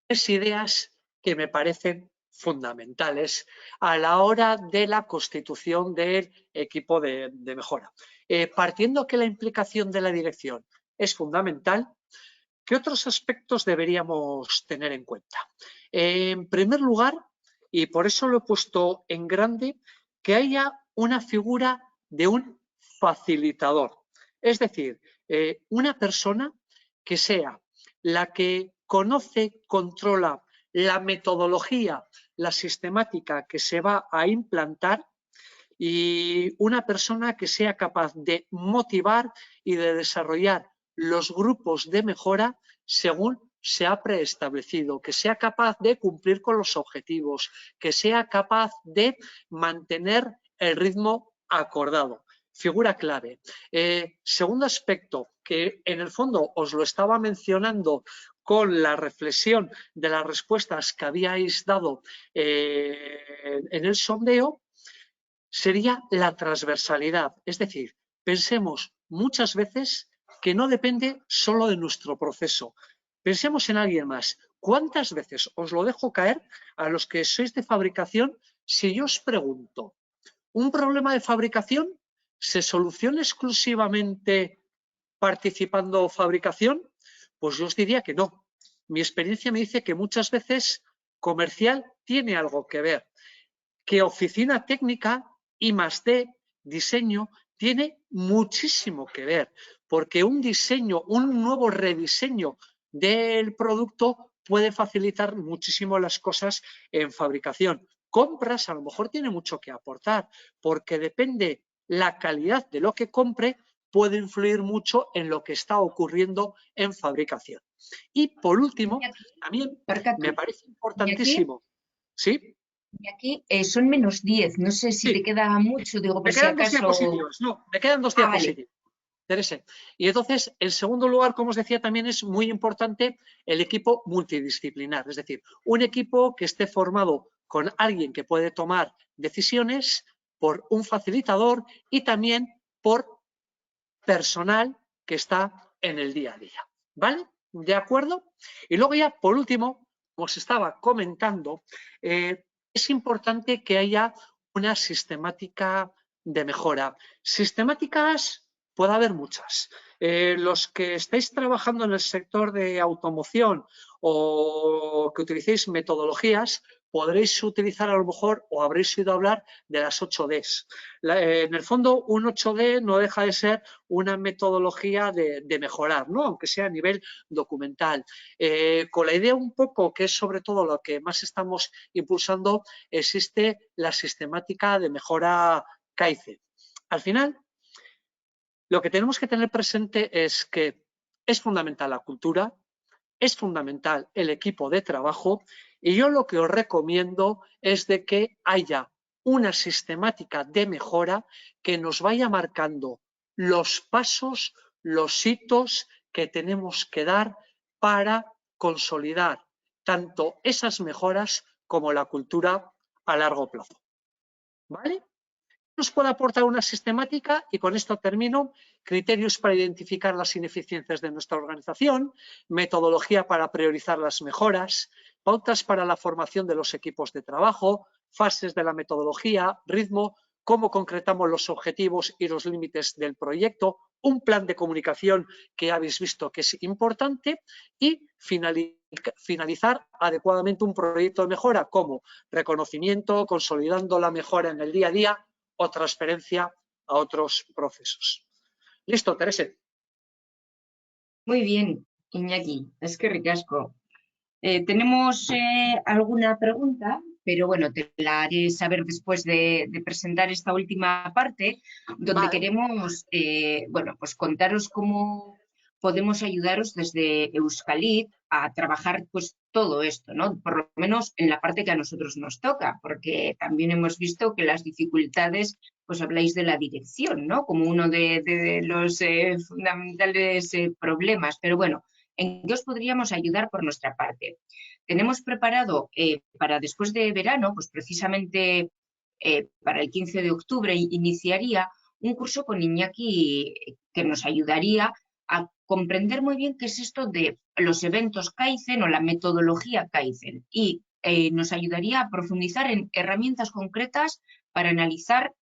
B: 3 ideas que me parecen fundamentales a la hora de la constitución del equipo de mejora. Partiendo que la implicación de la dirección es fundamental, ¿qué otros aspectos deberíamos tener en cuenta? En primer lugar, y por eso lo he puesto en grande, que haya una figura de un facilitador. Es decir, una persona que sea la que conoce, controla la metodología, la sistemática que se va a implantar, y una persona que sea capaz de motivar y de desarrollar los grupos de mejora según se ha preestablecido, que sea capaz de cumplir con los objetivos, que sea capaz de mantener el ritmo acordado. Figura clave. Segundo aspecto, que en el fondo os lo estaba mencionando con la reflexión de las respuestas que habíais dado en el sondeo, sería la transversalidad. Es decir, pensemos muchas veces que no depende solo de nuestro proceso. Pensemos en alguien más. ¿Cuántas veces os lo dejo caer a los que sois de fabricación si yo os pregunto, ¿un problema de fabricación se soluciona exclusivamente participando fabricación? Pues yo os diría que no. Mi experiencia me dice que muchas veces comercial tiene algo que ver, que oficina técnica y más de diseño tiene muchísimo que ver, porque un diseño, un nuevo rediseño del producto puede facilitar muchísimo las cosas en fabricación. Compras a lo mejor tiene mucho que aportar, porque depende la calidad de lo que compre, puede influir mucho en lo que está ocurriendo en fabricación. Y por último, también me
A: Barkatu.
B: parece
A: Y aquí,
B: importantísimo, ¿sí?
A: son -10. No sé si te
B: Sí,
A: queda mucho, digo, por
B: me
A: si
B: quedan dos
A: acaso.
B: diapositivas. No, me quedan dos
A: Ah, vale.
B: diapositivas. Teresa. Y entonces, en segundo lugar, como os decía, también es muy importante el equipo multidisciplinar, es decir, un equipo que esté formado con alguien que puede tomar decisiones, por un facilitador y también por personal que está en el día a día. ¿Vale? ¿De acuerdo? Y luego ya, por último, como os estaba comentando, es importante que haya una sistemática de mejora. Sistemáticas puede haber muchas. Los que estáis trabajando en el sector de automoción o que utilicéis metodologías, podréis utilizar a lo mejor o habréis oído hablar de las 8Ds. En el fondo, un 8D no deja de ser una metodología de mejorar, ¿no? Aunque sea a nivel documental. Con la idea un poco, que es sobre todo lo que más estamos impulsando, existe la sistemática de mejora Kaizen. Al final, lo que tenemos que tener presente es que es fundamental la cultura, es fundamental el equipo de trabajo y yo lo que os recomiendo es de que haya una sistemática de mejora que nos vaya marcando los pasos, los hitos que tenemos que dar para consolidar tanto esas mejoras como la cultura a largo plazo. ¿Vale? Nos puede aportar una sistemática, y con esto termino, criterios para identificar las ineficiencias de nuestra organización, metodología para priorizar las mejoras, pautas para la formación de los equipos de trabajo, fases de la metodología, ritmo, cómo concretamos los objetivos y los límites del proyecto, un plan de comunicación que habéis visto que es importante y finalizar adecuadamente un proyecto de mejora como reconocimiento, consolidando la mejora en el día a día, o transferencia a otros procesos. ¿Listo, Teresa?
A: Muy bien, Iñaki, es que ricasco. Tenemos alguna pregunta, pero bueno, te la haré saber después de presentar esta última parte, donde queremos bueno, pues contaros cómo podemos ayudaros desde Euskalit a trabajar pues todo esto, ¿no? Por lo menos en la parte que a nosotros nos toca, porque también hemos visto que las dificultades, pues habláis de la dirección, ¿no? Como uno de los fundamentales problemas, pero bueno, ¿en qué os podríamos ayudar por nuestra parte? Tenemos preparado para después de verano, pues precisamente para el 15 de octubre iniciaría un curso con Iñaki que nos ayudaría a comprender muy bien qué es esto de los eventos Kaizen o la metodología Kaizen y nos ayudaría a profundizar en herramientas concretas para analizar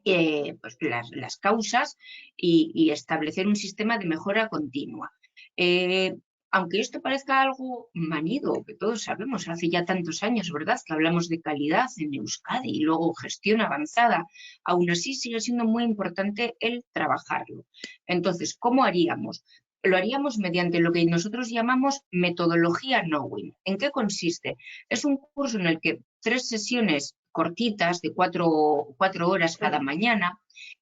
A: pues las causas y establecer un sistema de mejora continua. Aunque esto parezca algo manido, que todos sabemos, hace ya tantos años, ¿verdad?, que hablamos de calidad en Euskadi y luego gestión avanzada, aún así sigue siendo muy importante el trabajarlo. Entonces, ¿cómo haríamos? Lo haríamos mediante lo que nosotros llamamos metodología Knowing. ¿En qué consiste? Es un curso en el que 3 sesiones cortitas de 4 horas cada mañana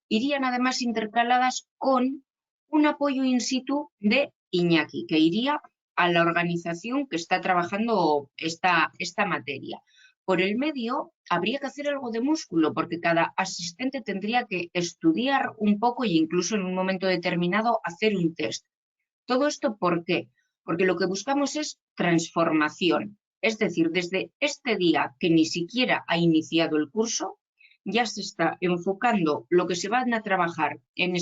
A: irían además intercaladas con un apoyo in situ de Iñaki, que iría a la organización que está trabajando esta materia. Por el medio, habría que hacer algo de músculo, porque cada asistente tendría que estudiar un poco e incluso en un momento determinado hacer un test. ¿Todo esto por qué? Porque lo que buscamos es transformación. Es decir, desde este día que ni siquiera ha iniciado el curso, ya se está enfocando lo que se van a trabajar en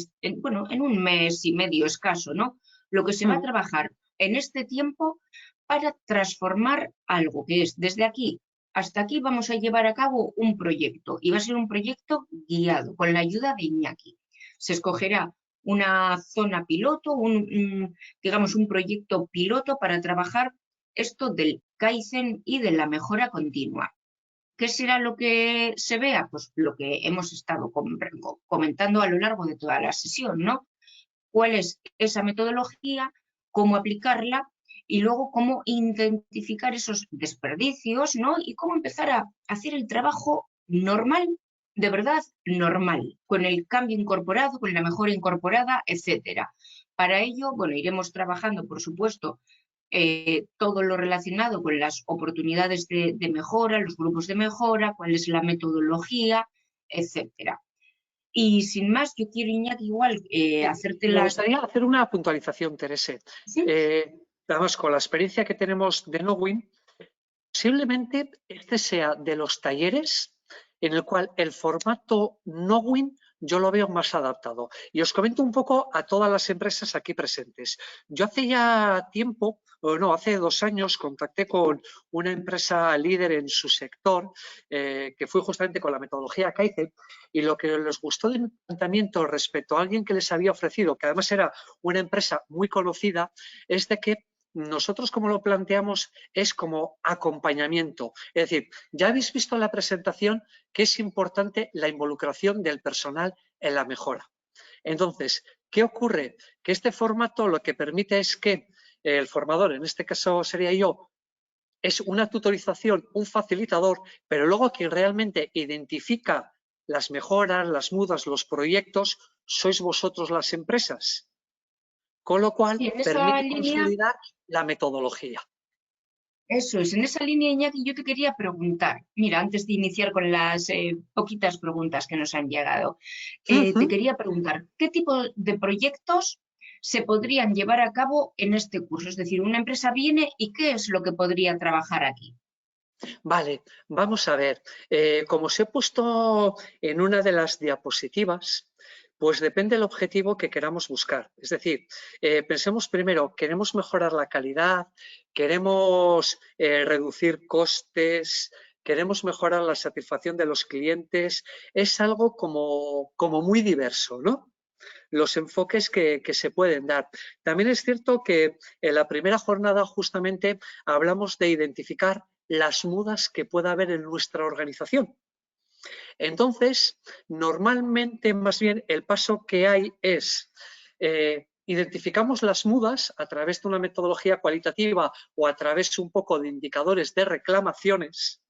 A: un mes y medio escaso, ¿no? Lo que se va a trabajar en este tiempo para transformar algo que es desde aquí hasta aquí vamos a llevar a cabo un proyecto y va a ser un proyecto guiado con la ayuda de Iñaki. Se escogerá una zona piloto, digamos un proyecto piloto para trabajar esto del Kaizen y de la mejora continua. ¿Qué será lo que se vea? Pues lo que hemos estado comentando a lo largo de toda la sesión, ¿no? ¿Cuál es esa metodología? ¿Cómo aplicarla? Y luego cómo identificar esos desperdicios, ¿no? Y cómo empezar a hacer el trabajo normal, de verdad normal, con el cambio incorporado, con la mejora incorporada, etcétera. Para ello, bueno, iremos trabajando, por supuesto, todo lo relacionado con las oportunidades de mejora, los grupos de mejora, cuál es la metodología, etcétera. Y sin más, yo quiero, Iñaki, igual hacerte
B: Me
A: las...
B: gustaría hacer una puntualización, Terese.
A: ¿Sí?
B: Además, con la experiencia que tenemos de Nowin, posiblemente este sea de los talleres en el cual el formato Nowin yo lo veo más adaptado. Y os comento un poco a todas las empresas aquí presentes. Yo hace ya tiempo, o no, hace 2 años, contacté con una empresa líder en su sector, que fue justamente con la metodología Kaizen, y lo que les gustó de mi planteamiento respecto a alguien que les había ofrecido, que además era una empresa muy conocida, es de que nosotros, como lo planteamos, es como acompañamiento. Es decir, ya habéis visto en la presentación que es importante la involucración del personal en la mejora. Entonces, ¿qué ocurre? Que este formato lo que permite es que el formador, en este caso sería yo, es una tutorización, un facilitador, pero luego quien realmente identifica las mejoras, las mudas, los proyectos, sois vosotros las empresas. Con lo cual,
A: Sí, en esa
B: permite
A: línea,
B: consolidar la metodología.
A: eso es, en esa línea, Iñaki, yo te quería preguntar, mira, antes de iniciar con las poquitas preguntas que nos han llegado, te quería preguntar, ¿qué tipo de proyectos se podrían llevar a cabo en este curso? Es decir, una empresa viene y ¿qué es lo que podría trabajar aquí?
B: Vale, vamos a ver. Como os he puesto en una de las diapositivas, pues depende del objetivo que queramos buscar. Es decir, pensemos primero, ¿queremos mejorar la calidad? ¿Queremos reducir costes? ¿Queremos mejorar la satisfacción de los clientes? Es algo como muy diverso, ¿no? Los enfoques que se pueden dar. También es cierto que en la primera jornada justamente hablamos de identificar las mudas que pueda haber en nuestra organización. Entonces, normalmente más bien el paso que hay es identificamos las mudas a través de una metodología cualitativa o a través un poco de indicadores de reclamaciones,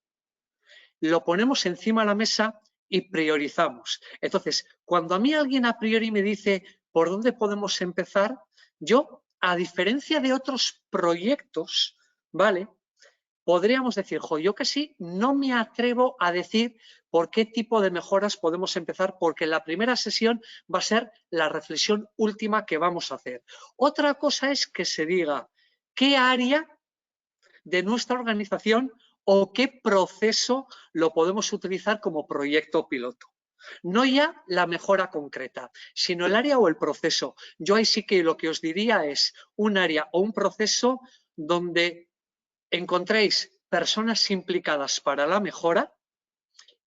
B: lo ponemos encima de la mesa y priorizamos. Entonces, cuando a mí alguien a priori me dice por dónde podemos empezar, yo, a diferencia de otros proyectos, ¿vale? Podríamos decir, jo, yo que sí, no me atrevo a decir por qué tipo de mejoras podemos empezar, porque la primera sesión va a ser la reflexión última que vamos a hacer. Otra cosa es que se diga qué área de nuestra organización o qué proceso lo podemos utilizar como proyecto piloto. No ya la mejora concreta, sino el área o el proceso. Yo ahí sí que lo que os diría es un área o un proceso donde encontréis personas implicadas para la mejora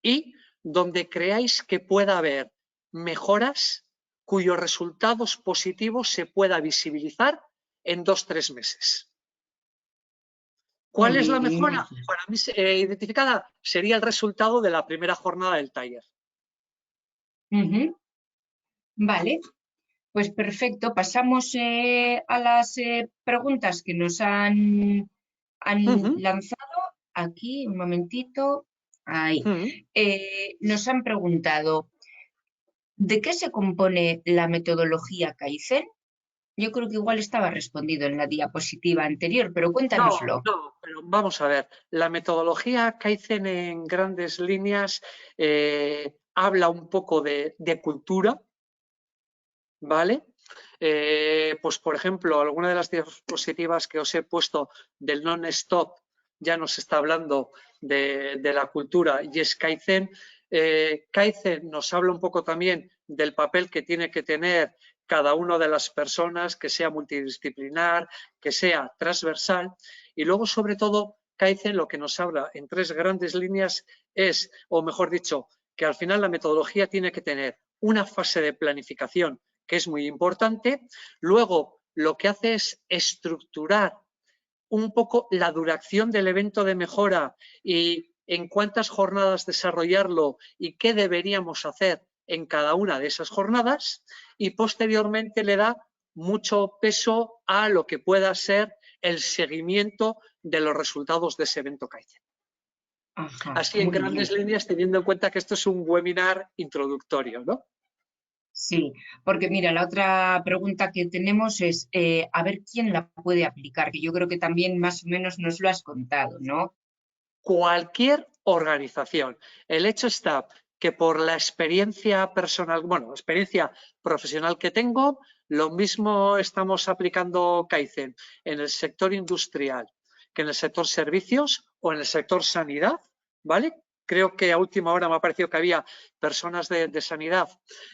B: y donde creáis que pueda haber mejoras cuyos resultados positivos se pueda visibilizar en 2-3 meses.
A: Muy
B: ¿Cuál es la
A: bien,
B: mejora?
A: Iñaki.
B: Para mí identificada sería el resultado de la primera jornada del taller.
A: Ujú. Vale, pues perfecto. Pasamos a las preguntas que nos han
B: Ujú,
A: lanzado. Aquí, un momentito. Ahí.
B: ujú.
A: Nos han preguntado, ¿de qué se compone la metodología Kaizen? Yo creo que igual estaba respondido en la diapositiva anterior, pero
B: No,
A: cuéntanoslo.
B: no, pero vamos a ver. La metodología Kaizen en grandes líneas habla un poco de cultura, ¿vale? Pues, por ejemplo, alguna de las diapositivas que os he puesto del non-stop ya nos está hablando de la cultura y es Kaizen. Kaizen nos habla un poco también del papel que tiene que tener cada una de las personas, que sea multidisciplinar, que sea transversal. Y luego, sobre todo, Kaizen lo que nos habla en 3 grandes líneas es, o mejor dicho, que al final la metodología tiene que tener una fase de planificación que es muy importante. Luego, lo que hace es estructurar un poco la duración del evento de mejora y en cuántas jornadas desarrollarlo y qué deberíamos hacer en cada una de esas jornadas. Y posteriormente le da mucho peso a lo que pueda ser el seguimiento de los resultados de ese evento Kaizen.
A: Ajá,
B: Así, en
A: muy
B: grandes
A: bien.
B: líneas, teniendo en cuenta que esto es un webinar introductorio, ¿no?
A: Sí, porque mira, la otra pregunta que tenemos es a ver quién la puede aplicar, que yo creo que también más o menos nos lo has contado, ¿no?
B: Cualquier organización. El hecho está que por la experiencia personal, bueno, experiencia profesional que tengo, lo mismo estamos aplicando Kaizen en el sector industrial que en el sector servicios o en el sector sanidad, ¿vale? Creo que a última hora me ha parecido que había personas de sanidad,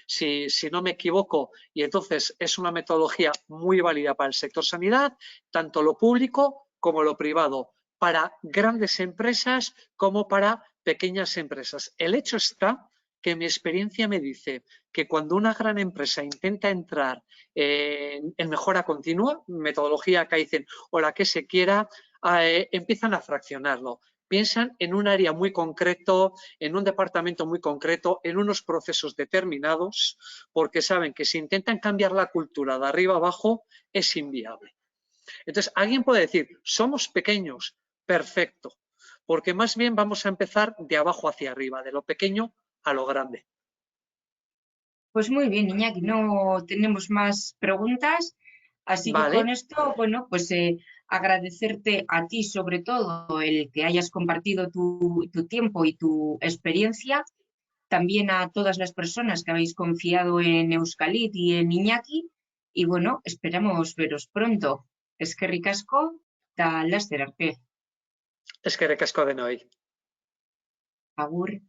B: si no me equivoco, y entonces es una metodología muy válida para el sector sanidad, tanto lo público como lo privado, para grandes empresas como para pequeñas empresas. El hecho está que mi experiencia me dice que cuando una gran empresa intenta entrar en mejora continua, metodología Kaizen o la que se quiera, empiezan a fraccionarlo. Piensan en un área muy concreto, en un departamento muy concreto, en unos procesos determinados, porque saben que si intentan cambiar la cultura de arriba abajo es inviable. Entonces, alguien puede decir, somos pequeños, perfecto, porque más bien vamos a empezar de abajo hacia arriba, de lo pequeño a lo grande.
A: Pues muy bien, Iñaki, no tenemos más preguntas, así que con
B: Vale,
A: esto, bueno, pues agradecerte a ti sobre todo el que hayas compartido tu tiempo y tu experiencia, también a todas las personas que habéis confiado en Euskalit y en Iñaki, y bueno, esperamos veros pronto. Eskerrik asko, eta laster arte.
B: es que recasco de hoy.
A: Agur.